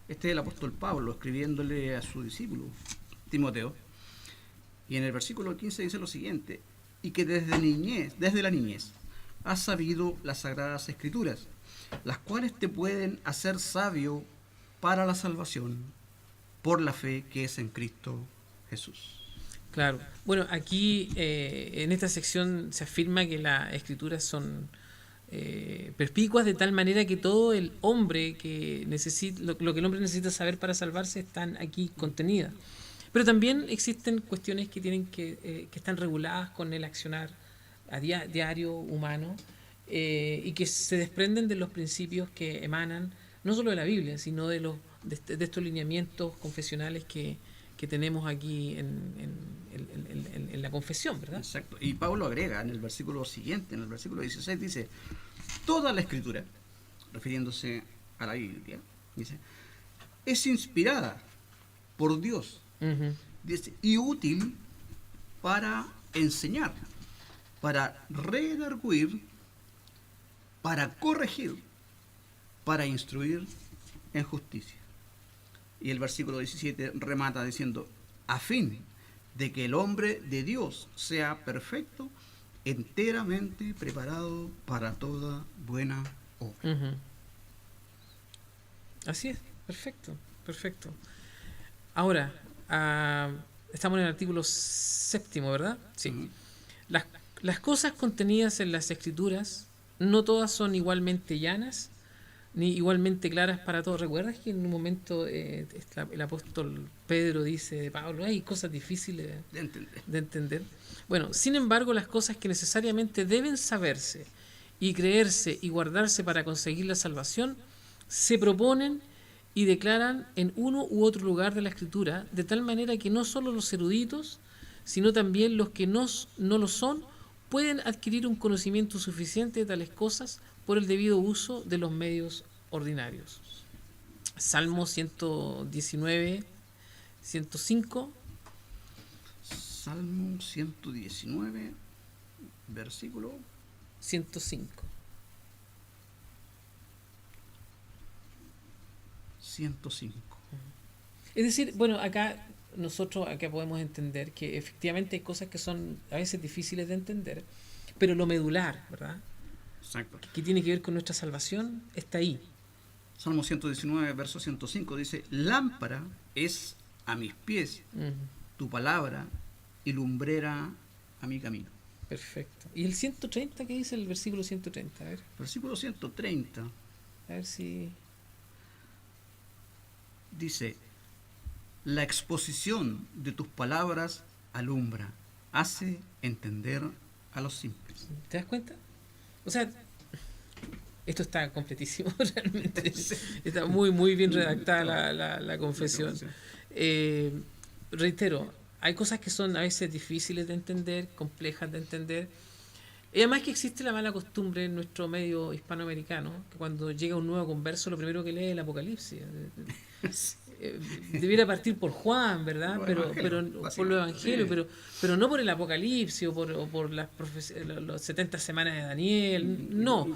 Este es el apóstol Pablo escribiéndole a su discípulo Timoteo, y en el versículo 15 dice lo siguiente: y que desde la niñez has sabido las sagradas escrituras, las cuales te pueden hacer sabio para la salvación por la fe que es en Cristo Jesús. Claro. Bueno, aquí en esta sección se afirma que las escrituras son perspicuas de tal manera que todo el hombre que necesita, lo que el hombre necesita saber para salvarse están aquí contenidas. Pero también existen cuestiones que están reguladas con el accionar a diario humano, y que se desprenden de los principios que emanan no solo de la Biblia, sino de estos lineamientos confesionales que tenemos aquí en la confesión, ¿verdad? Exacto. Y Pablo agrega en el versículo siguiente, en el versículo 16, dice: toda la escritura, refiriéndose a la Biblia, dice, es inspirada por Dios, dice, y útil para enseñar, para redarguir, para corregir, para instruir en justicia. Y el versículo 17 remata diciendo: a fin de que el hombre de Dios sea perfecto, enteramente preparado para toda buena obra. Así es, perfecto. Ahora, estamos en el artículo 7, ¿verdad? Sí. Las cosas contenidas en las Escrituras no todas son igualmente llanas ni igualmente claras para todos. ¿Recuerdas que en un momento el apóstol Pedro dice de Pablo, hay cosas difíciles de entender? Bueno, sin embargo, las cosas que necesariamente deben saberse y creerse y guardarse para conseguir la salvación se proponen y declaran en uno u otro lugar de la Escritura, de tal manera que no solo los eruditos, sino también los que no lo son, pueden adquirir un conocimiento suficiente de tales cosas por el debido uso de los medios ordinarios. Salmo 119, 105. Salmo 119, versículo 105. 105. Es decir, bueno, nosotros acá podemos entender que efectivamente hay cosas que son a veces difíciles de entender, pero lo medular, ¿verdad? Exacto. Que tiene que ver con nuestra salvación, está ahí. Salmo 119, verso 105 dice: lámpara es a mis pies tu palabra y lumbrera a mi camino. Perfecto. ¿Y el 130 qué dice el versículo 130? A ver. Versículo 130. A ver si... Dice: la exposición de tus palabras alumbra, hace entender a los simples. ¿Te das cuenta? O sea, esto está completísimo realmente. Está muy, muy bien redactada la confesión. Reitero, hay cosas que son a veces difíciles de entender, complejas de entender. Y además que existe la mala costumbre en nuestro medio hispanoamericano, que cuando llega un nuevo converso, lo primero que lee es el Apocalipsis. Debiera partir por Juan, ¿verdad? Pero por los evangelios, pero no por el Apocalipsis o por las 70 semanas de Daniel. No,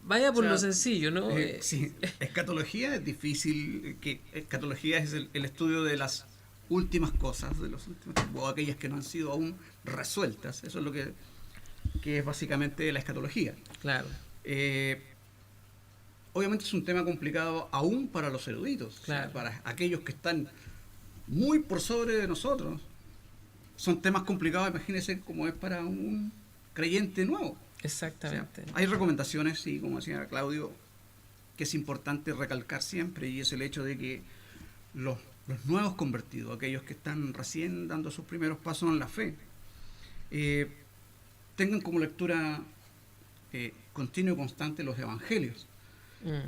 vaya por lo sencillo, ¿no? Sí. Escatología es difícil, que escatología es el estudio de las últimas cosas, de los últimos, o aquellas que no han sido aún resueltas. Eso es lo que es básicamente la escatología. Claro. Obviamente es un tema complicado aún para los eruditos, claro. O sea, para aquellos que están muy por sobre de nosotros. Son temas complicados, imagínense cómo es para un creyente nuevo. Exactamente. O sea, hay recomendaciones, sí, como decía Claudio, que es importante recalcar siempre, y es el hecho de que los nuevos convertidos, aquellos que están recién dando sus primeros pasos en la fe, tengan como lectura continua y constante los evangelios,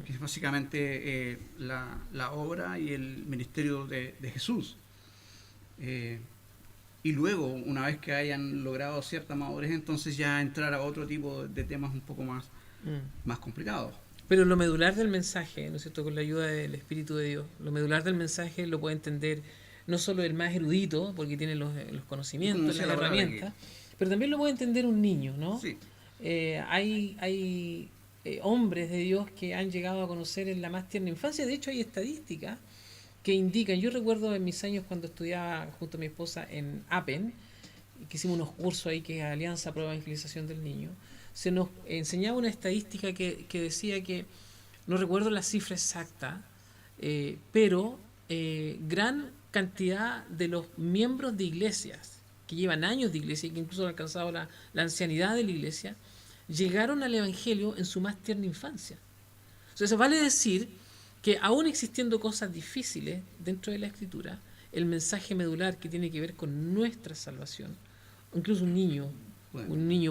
que es básicamente la obra y el ministerio de Jesús. Y luego, una vez que hayan logrado cierta madurez, entonces ya entrar a otro tipo de temas un poco más complicados. Pero lo medular del mensaje, ¿no es cierto?, con la ayuda del Espíritu de Dios, lo medular del mensaje lo puede entender no solo el más erudito, porque tiene los conocimientos, las herramientas, pero también lo puede entender un niño, ¿no? Sí. Hay hombres de Dios que han llegado a conocer en la más tierna infancia. De hecho, hay estadísticas que indican, yo recuerdo en mis años cuando estudiaba junto a mi esposa en Apen, que hicimos unos cursos ahí, que es Alianza Pro Evangelización del Niño, se nos enseñaba una estadística que decía que, no recuerdo la cifra exacta, pero gran cantidad de los miembros de iglesias que llevan años de iglesia y que incluso han alcanzado la ancianidad de la iglesia, llegaron al Evangelio en su más tierna infancia. O sea, eso vale decir que aún existiendo cosas difíciles dentro de la Escritura, el mensaje medular que tiene que ver con nuestra salvación, incluso un niño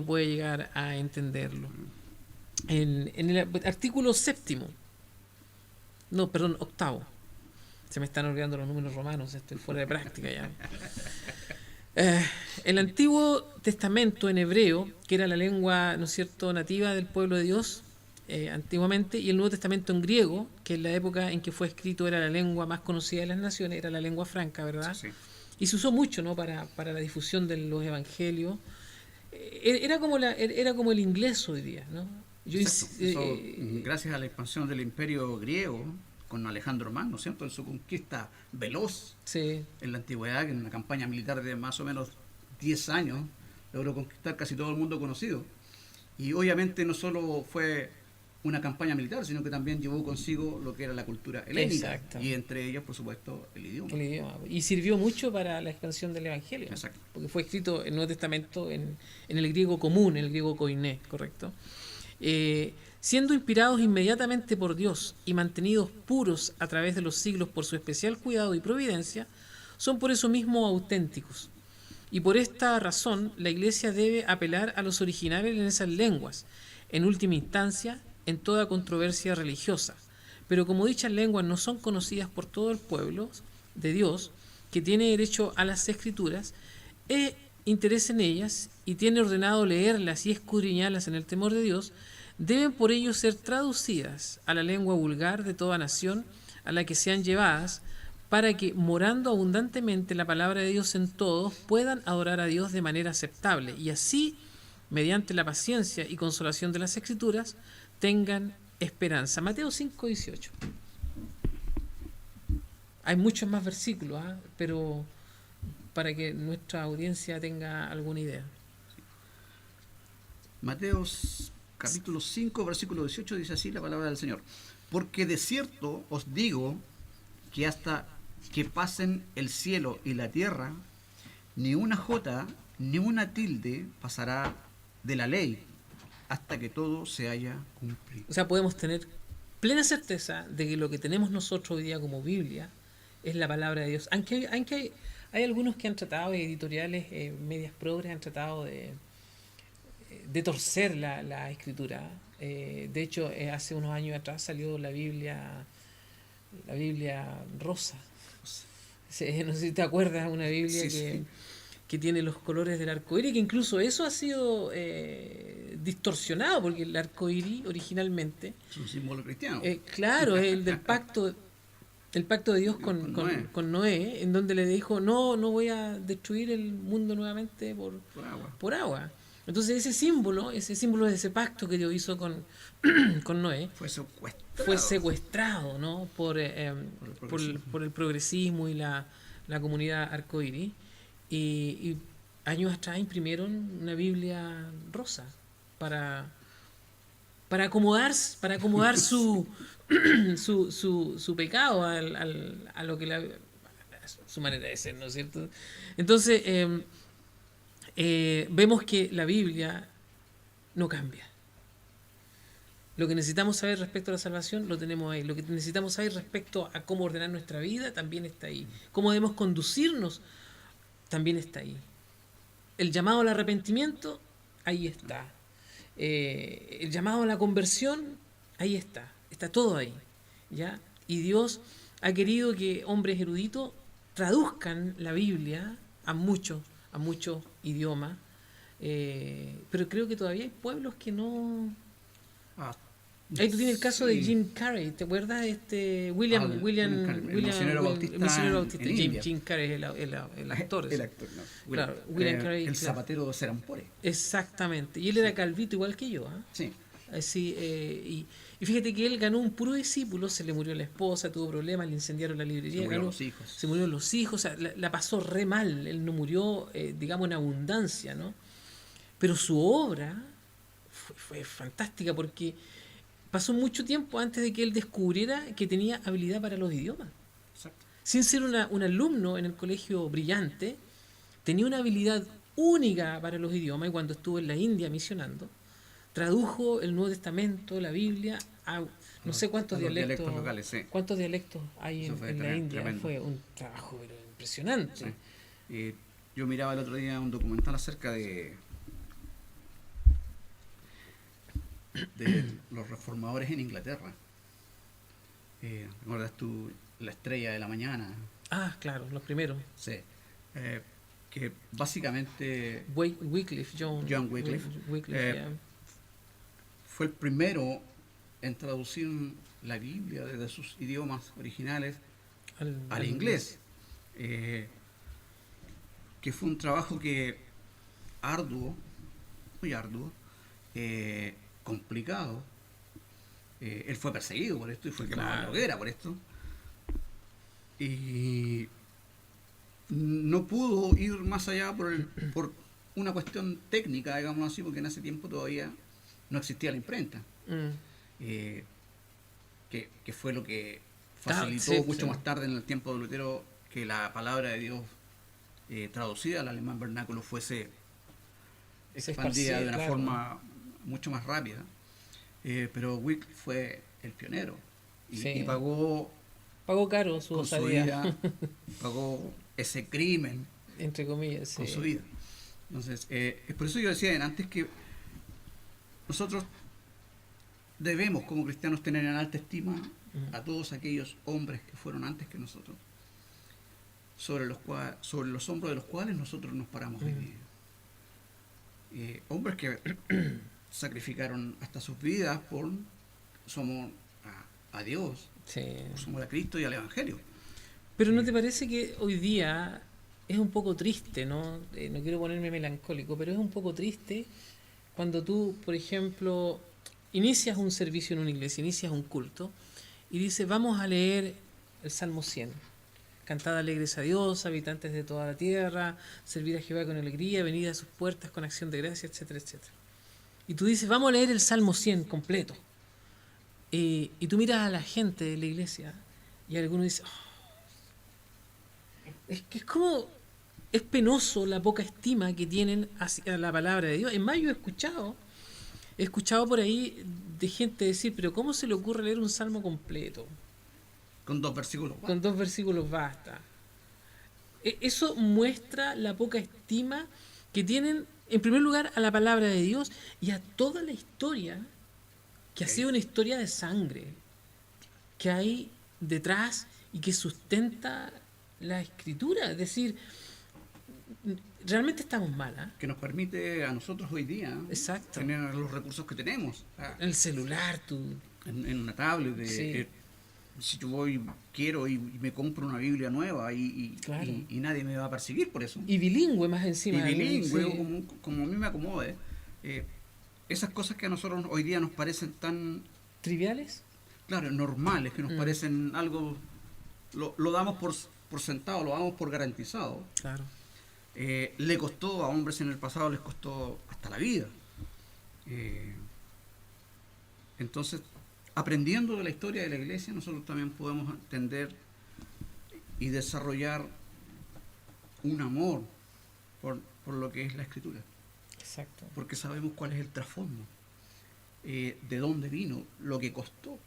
puede llegar a entenderlo. En el artículo 7, octavo, se me están olvidando los números romanos, estoy fuera de práctica ya. El Antiguo Testamento en hebreo, que era la lengua, ¿no es cierto?, nativa del pueblo de Dios antiguamente, y el Nuevo Testamento en griego, que en la época en que fue escrito era la lengua más conocida de las naciones, era la lengua franca, ¿verdad? Sí. Y se usó mucho, ¿no?, para la difusión de los evangelios. Era como el inglés hoy día, ¿no? Gracias a la expansión del imperio griego, con Alejandro Magno, ¿cierto?, en su conquista veloz, sí, en la antigüedad, que en una campaña militar de más o menos 10 años logró conquistar casi todo el mundo conocido. Y obviamente no solo fue una campaña militar, sino que también llevó consigo lo que era la cultura helénica. Exacto. Y entre ellas, por supuesto, el idioma. Y sirvió mucho para la expansión del Evangelio. Exacto. Porque fue escrito el Nuevo Testamento en el griego común, el griego koiné, ¿correcto? siendo inspirados inmediatamente por Dios y mantenidos puros a través de los siglos por su especial cuidado y providencia, son por eso mismo auténticos. Y por esta razón, la Iglesia debe apelar a los originales en esas lenguas, en última instancia, en toda controversia religiosa. Pero como dichas lenguas no son conocidas por todo el pueblo de Dios, que tiene derecho a las Escrituras, interés en ellas y tiene ordenado leerlas y escudriñarlas en el temor de Dios, deben por ello ser traducidas a la lengua vulgar de toda nación a la que sean llevadas, para que, morando abundantemente la palabra de Dios en todos, puedan adorar a Dios de manera aceptable y así, mediante la paciencia y consolación de las Escrituras, tengan esperanza. Mateo 5:18. Hay muchos más versículos, pero para que nuestra audiencia tenga alguna idea. Mateo capítulo 5, versículo 18 dice así la palabra del Señor. Porque de cierto os digo que hasta que pasen el cielo y la tierra, ni una jota ni una tilde pasará de la ley hasta que todo se haya cumplido. O sea, podemos tener plena certeza de que lo que tenemos nosotros hoy día como Biblia es la palabra de Dios. Aunque hay algunos que han tratado, editoriales medias progres, han tratado de torcer la escritura. De hecho, hace unos años atrás salió la Biblia rosa. No sé si te acuerdas, una Biblia que tiene los colores del arco iris, que incluso eso ha sido distorsionado, porque el arco iris originalmente es un símbolo cristiano. Claro, es el del pacto. El pacto de Dios con Noé, en donde le dijo, no voy a destruir el mundo nuevamente por agua. Entonces ese símbolo de ese pacto que Dios hizo con Noé fue secuestrado, ¿no? por el progresismo y la comunidad arcoíris, y años atrás imprimieron una Biblia rosa para acomodar su pecado a lo que su manera de ser, ¿no es cierto? Entonces vemos que la Biblia no cambia. Lo que necesitamos saber respecto a la salvación lo tenemos ahí. Lo que necesitamos saber respecto a cómo ordenar nuestra vida también está ahí. Cómo debemos conducirnos también está ahí. El llamado al arrepentimiento, ahí está. El llamado a la conversión, ahí está todo ahí, ¿ya? Y Dios ha querido que hombres eruditos traduzcan la Biblia a muchos idiomas, pero creo que todavía hay pueblos que no. Ahí tú tienes el caso de Jim Carrey, ¿te acuerdas? William misionero bautista Jim Carrey es el actor. El actor, no. Claro, William Carrey, el zapatero de Serampore. Exactamente. Y él era calvito igual que yo. Sí. Así, y fíjate que él ganó un puro discípulo, se le murió la esposa, tuvo problemas, le incendiaron la librería, se murieron los hijos, o sea, la pasó re mal. Él no murió, digamos, en abundancia, ¿no? Pero su obra fue fantástica, porque pasó mucho tiempo antes de que él descubriera que tenía habilidad para los idiomas. Exacto. Sin ser un alumno en el colegio brillante, tenía una habilidad única para los idiomas, y cuando estuvo en la India misionando, tradujo el Nuevo Testamento, la Biblia, a no sé cuántos dialectos locales, sí. ¿Cuántos dialectos hay en la India? Tremendo. Fue un trabajo impresionante. Sí. Yo miraba el otro día un documental acerca de los reformadores en Inglaterra. ¿Recuerdas tú La Estrella de la Mañana? Ah, claro, los primeros. Sí. Que básicamente John Wycliffe, fue el primero en traducir la Biblia desde sus idiomas originales al inglés. Que fue un trabajo muy arduo, complicado. Él fue perseguido por esto y fue quemado en la hoguera por esto. Y no pudo ir más allá por una cuestión técnica, digamos así, porque en ese tiempo todavía no existía la imprenta. Que fue lo que facilitó mucho más tarde, en el tiempo de Lutero, que la palabra de Dios traducida al alemán vernáculo fuese expandida de una forma mucho más rápida. pero Wycliffe fue el pionero Sí. y pagó Pagó caro su con su osadía, vida, pagó ese crimen entre comillas. con Sí. su vida. Entonces, es por eso yo decía antes que nosotros debemos como cristianos tener en alta estima a todos aquellos hombres que fueron antes que nosotros, sobre los hombros de los cuales nosotros nos paramos hoy día. Hombres que sacrificaron hasta sus vidas por somos a Dios, Sí. por somos a Cristo y al Evangelio. Pero ¿no te parece que hoy día es un poco triste, ¿no? No quiero ponerme melancólico, pero es un poco triste cuando tú, por ejemplo, inicias un servicio en una iglesia, inicias un culto y dices, vamos a leer el Salmo 100. Cantad alegres a Dios, habitantes de toda la tierra, servir a Jehová con alegría, venid a sus puertas con acción de gracia, etcétera, etcétera. Y tú dices, vamos a leer el Salmo 100 completo. Y tú miras a la gente de la iglesia y alguno dice, es que es como, es penoso la poca estima que tienen hacia la palabra de Dios. En más, yo he escuchado por ahí de gente decir, pero ¿cómo se le ocurre leer un salmo completo? Con 2 versículos. Con 2 versículos basta. Eso muestra la poca estima que tienen, en primer lugar, a la palabra de Dios y a toda la historia, que ha sido una historia de sangre, que hay detrás y que sustenta la escritura. Es decir, realmente estamos mal, ¿eh? Que nos permite a nosotros hoy día Exacto. tener los recursos que tenemos. El celular, tú. En una tablet. Sí. Si yo voy, quiero y me compro una Biblia nueva Claro. y nadie me va a perseguir por eso. Y bilingüe más encima. Y bilingüe, Sí. como a mí me acomode. Esas cosas que a nosotros hoy día nos parecen tan, ¿Triviales? claro, normales, que nos parecen algo, lo damos por sentado, lo damos por garantizado. Claro. Le costó a hombres en el pasado, les costó hasta la vida. Entonces, aprendiendo de la historia de la iglesia, nosotros también podemos entender y desarrollar un amor por lo que es la escritura, Exacto. porque sabemos cuál es el trasfondo, de dónde vino, lo que costó,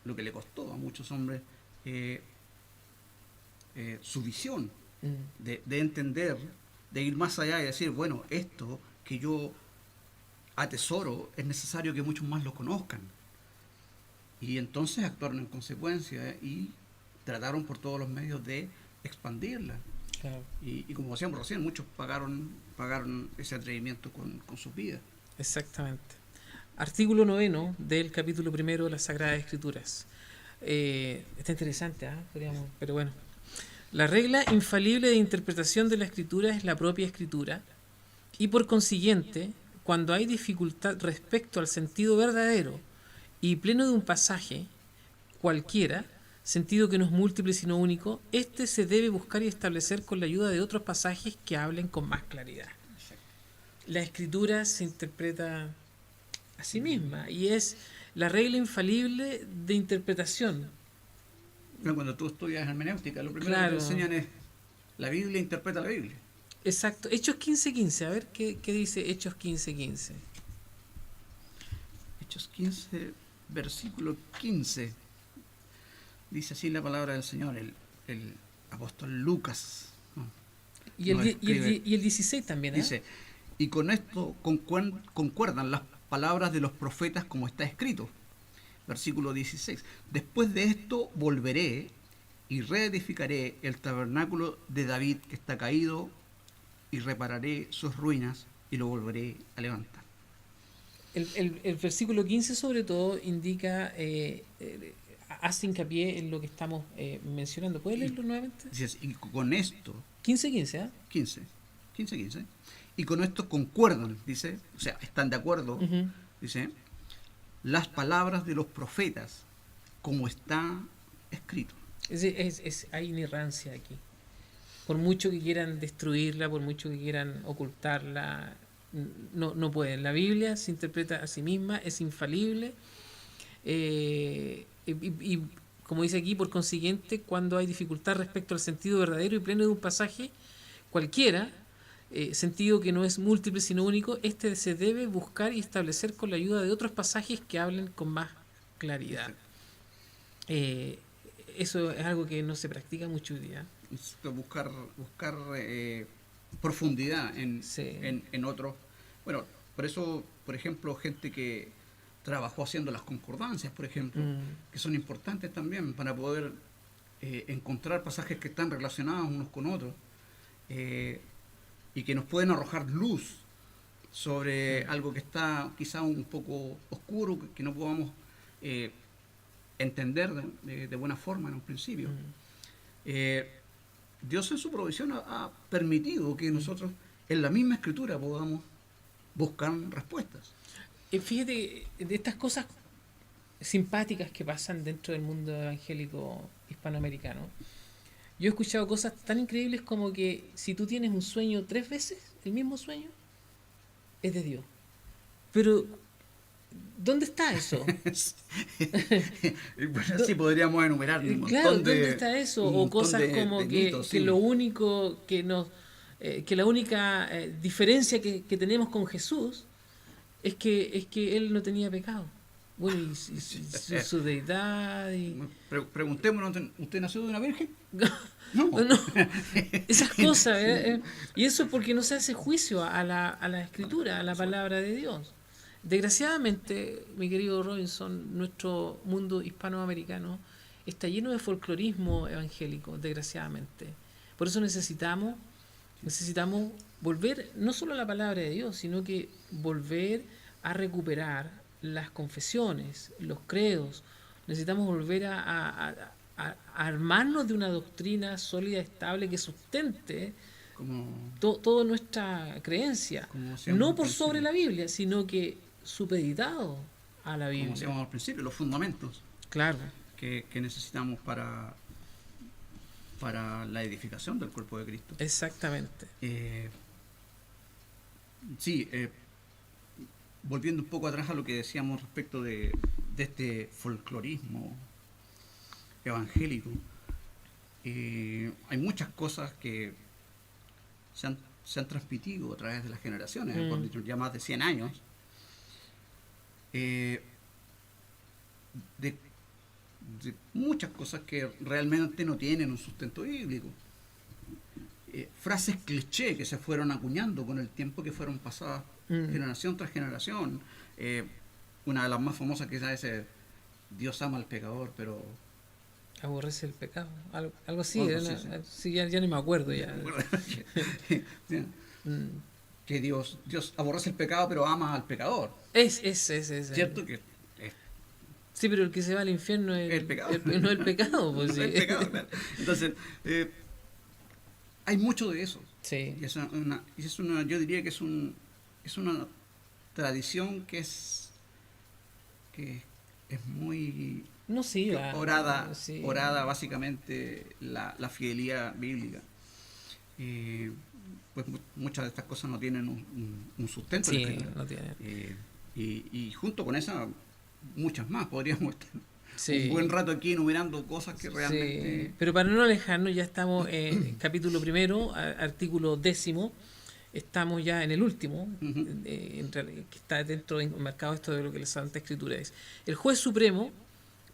lo que le costó a muchos hombres, su visión de entender, de ir más allá y decir, bueno, esto que yo atesoro es necesario que muchos más lo conozcan. Y entonces actuaron en consecuencia y trataron por todos los medios de expandirla. Claro. Y como decíamos recién, muchos pagaron ese atrevimiento con sus vidas. Exactamente. Artículo 9 del capítulo 1 de las Sagradas Escrituras. Está interesante, podríamos, pero bueno. La regla infalible de interpretación de la escritura es la propia escritura, y por consiguiente, cuando hay dificultad respecto al sentido verdadero y pleno de un pasaje cualquiera, sentido que no es múltiple sino único, este se debe buscar y establecer con la ayuda de otros pasajes que hablen con más claridad. La escritura se interpreta a sí misma y es la regla infalible de interpretación. Pero cuando tú estudias hermenéutica, lo primero Claro. que te enseñan es la Biblia interpreta la Biblia. Exacto. Hechos 15:15. A ver qué dice Hechos 15:15. Hechos 15, versículo 15. Dice así la palabra del Señor, el apóstol Lucas. Y el, Nos die- y, el, escribe. die- y el 16 también, ¿eh? Dice, y con esto concuerdan las palabras de los profetas como está escrito. Versículo 16. Después de esto volveré y reedificaré el tabernáculo de David que está caído y repararé sus ruinas y lo volveré a levantar. El versículo 15 sobre todo indica, hace hincapié en lo que estamos mencionando. ¿Puedes leerlo nuevamente? Dice, y con esto, 15:15, ¿eh? 15, y con esto concuerdan, dice, o sea, están de acuerdo, Ujú. dice, las palabras de los profetas como está escrito. Hay inerrancia aquí. Por mucho que quieran destruirla, por mucho que quieran ocultarla, no pueden. La Biblia se interpreta a sí misma, es infalible. Y como dice aquí, por consiguiente, cuando hay dificultad respecto al sentido verdadero y pleno de un pasaje cualquiera, sentido que no es múltiple sino único, este se debe buscar y establecer con la ayuda de otros pasajes que hablen con más claridad. Eso es algo que no se practica mucho hoy día. Buscar profundidad Sí. en otros. Bueno, por eso, por ejemplo, gente que trabajó haciendo las concordancias, por ejemplo, que son importantes también para poder encontrar pasajes que están relacionados unos con otros y que nos pueden arrojar luz sobre algo que está quizá un poco oscuro, que no podamos entender de buena forma en un principio. Dios en su provisión ha permitido que nosotros en la misma escritura podamos buscar respuestas. Fíjate, de estas cosas simpáticas que pasan dentro del mundo evangélico hispanoamericano, yo he escuchado cosas tan increíbles como que si tú tienes un sueño 3 veces, el mismo sueño, es de Dios. Pero, ¿dónde está eso? Bueno, sí podríamos enumerar un montón claro, de... ¿dónde está eso? O cosas como mitos, que sí. lo único que nos... que la única diferencia que tenemos con Jesús es que Él no tenía pecado. Bueno, y su deidad y... Preguntémonos, ¿usted nació de una virgen? No. Esas cosas, y eso es porque no se hace juicio a la escritura, a la palabra de Dios. Desgraciadamente, mi querido Robinson, nuestro mundo hispanoamericano está lleno de folclorismo evangélico, desgraciadamente. Por eso necesitamos volver no solo a la palabra de Dios, sino que volver a recuperar las confesiones, los credos. Necesitamos volver a armarnos de una doctrina sólida, estable, que sustente toda nuestra creencia. No por sobre la Biblia, sino que supeditado a la Biblia. Como decíamos al principio, los fundamentos. Claro. Que necesitamos para la edificación del cuerpo de Cristo. Exactamente. Volviendo un poco atrás a lo que decíamos respecto de este folclorismo evangélico, hay muchas cosas que se han transmitido a través de las generaciones, por dicho, ya más de 100 años, de muchas cosas que realmente no tienen un sustento bíblico. Frases cliché que se fueron acuñando con el tiempo, que fueron pasadas generación tras generación. Una de las más famosas que es Dios ama al pecador, pero aborrece el pecado, algo así, sí, ya ni me acuerdo ya. Que Dios aborrece el pecado pero ama al pecador. Es cierto que sí, pero el que se va al infierno es el pecado. No el pecado, pues, sí. El pecado, claro. Entonces, hay mucho de eso. Sí. Y es una, yo diría que es una tradición que es muy orada básicamente la fidelidad bíblica. Pues muchas de estas cosas no tienen un sustento. Sí, no tienen. Y junto con esa, muchas más. Podríamos estar un buen rato aquí enumerando cosas que realmente... Sí. Pero para no alejarnos, ya estamos en capítulo 1, artículo 10. Estamos ya en el último, que está dentro enmarcado esto de lo que la Santa Escritura es. El juez supremo,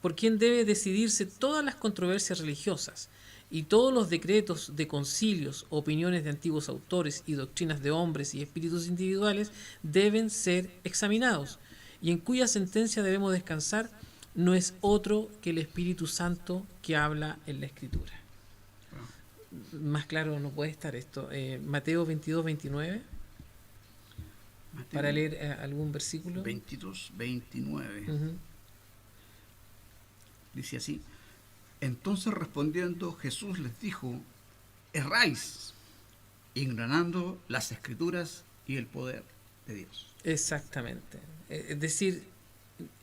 por quien debe decidirse todas las controversias religiosas y todos los decretos de concilios, opiniones de antiguos autores y doctrinas de hombres y espíritus individuales deben ser examinados, y en cuya sentencia debemos descansar, no es otro que el Espíritu Santo que habla en la Escritura. Más claro no puede estar esto. Mateo 22, 29. Mateo, para leer algún versículo. 22, 29. Dice así: entonces respondiendo Jesús les dijo: erráis, ignorando las Escrituras y el poder de Dios. Exactamente. Es decir,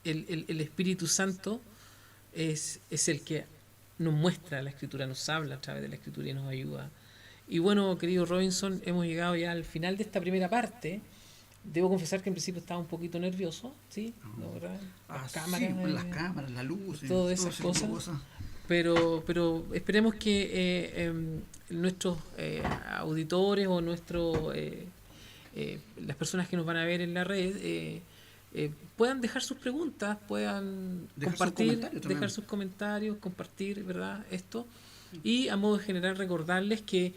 el Espíritu Santo es el que nos muestra la Escritura, nos habla a través de la Escritura y nos ayuda. Y bueno, querido Robinson, hemos llegado ya al final de esta primera parte. Debo confesar que en principio estaba un poquito nervioso, ¿sí? ¿No, verdad? Las cámaras, la luz, todas esas cosas. pero esperemos que nuestros auditores o las personas que nos van a ver en la red puedan dejar sus preguntas, puedan dejar sus comentarios, compartir, ¿verdad? Esto. Y a modo general recordarles que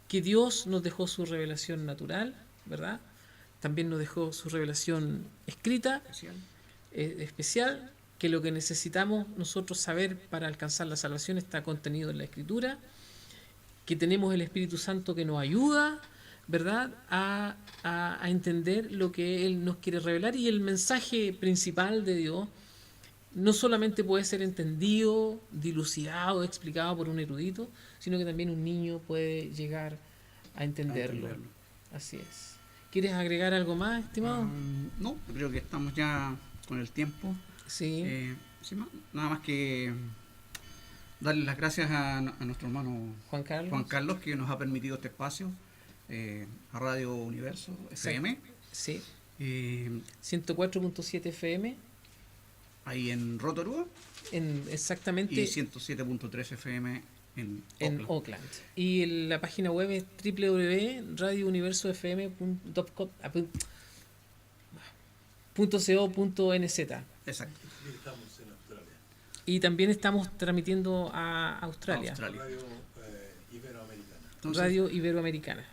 Dios nos dejó su revelación natural, ¿verdad? También nos dejó su revelación escrita, especial, que lo que necesitamos nosotros saber para alcanzar la salvación está contenido en la Escritura, que tenemos el Espíritu Santo que nos ayuda, ¿verdad?, a entender lo que Él nos quiere revelar, y el mensaje principal de Dios no solamente puede ser entendido, dilucidado, explicado por un erudito, sino que también un niño puede llegar a entenderlo. Así es. ¿Quieres agregar algo más, estimado? No, creo que estamos ya con el tiempo. Sí. Nada más que darle las gracias a nuestro hermano Juan Carlos, que nos ha permitido este espacio, a Radio Universo FM. Sí. 104.7 FM. Ahí en Rotorua. Exactamente. Y 107.3 FM en Oakland. Y la página web es www.radiouniversofm.co.nz. Exacto. Estamos en Australia. Y también estamos transmitiendo a Australia. Radio Iberoamericana. Radio Iberoamericana.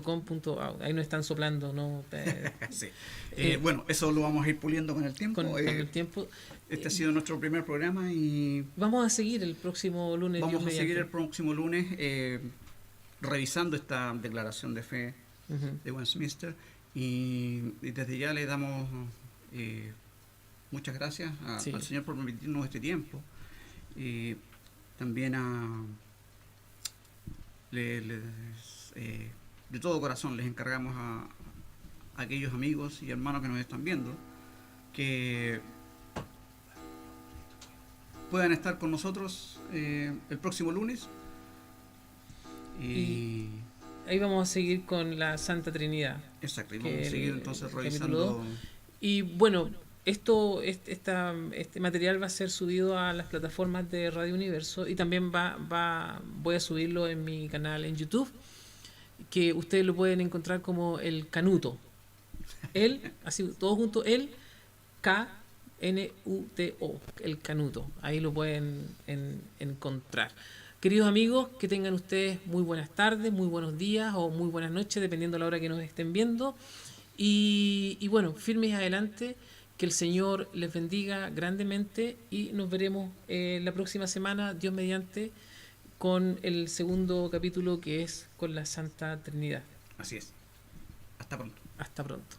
.com.au. Ahí nos están soplando, ¿no? Sí. Bueno, eso lo vamos a ir puliendo con el tiempo. Con el tiempo. Este ha sido nuestro primer programa y vamos a seguir el próximo lunes. Vamos a seguir el próximo lunes revisando esta declaración de fe de Westminster, y desde ya le damos muchas gracias al Señor por permitirnos este tiempo. También de todo corazón les encargamos a aquellos amigos y hermanos que nos están viendo que puedan estar con nosotros el próximo lunes. Y ahí vamos a seguir con la Santa Trinidad. Exacto, y vamos a seguir entonces revisando. Y bueno, este material va a ser subido a las plataformas de Radio Universo, y también voy a subirlo en mi canal en YouTube, que ustedes lo pueden encontrar como El Canuto. Así, todo junto, K-N-U-T-O, El Canuto. Ahí lo pueden encontrar. Queridos amigos, que tengan ustedes muy buenas tardes, muy buenos días o muy buenas noches, dependiendo de la hora que nos estén viendo. Y bueno, firmes adelante, que el Señor les bendiga grandemente, y nos veremos la próxima semana, Dios mediante, con el segundo capítulo, que es con la Santa Trinidad. Así es. Hasta pronto. Hasta pronto.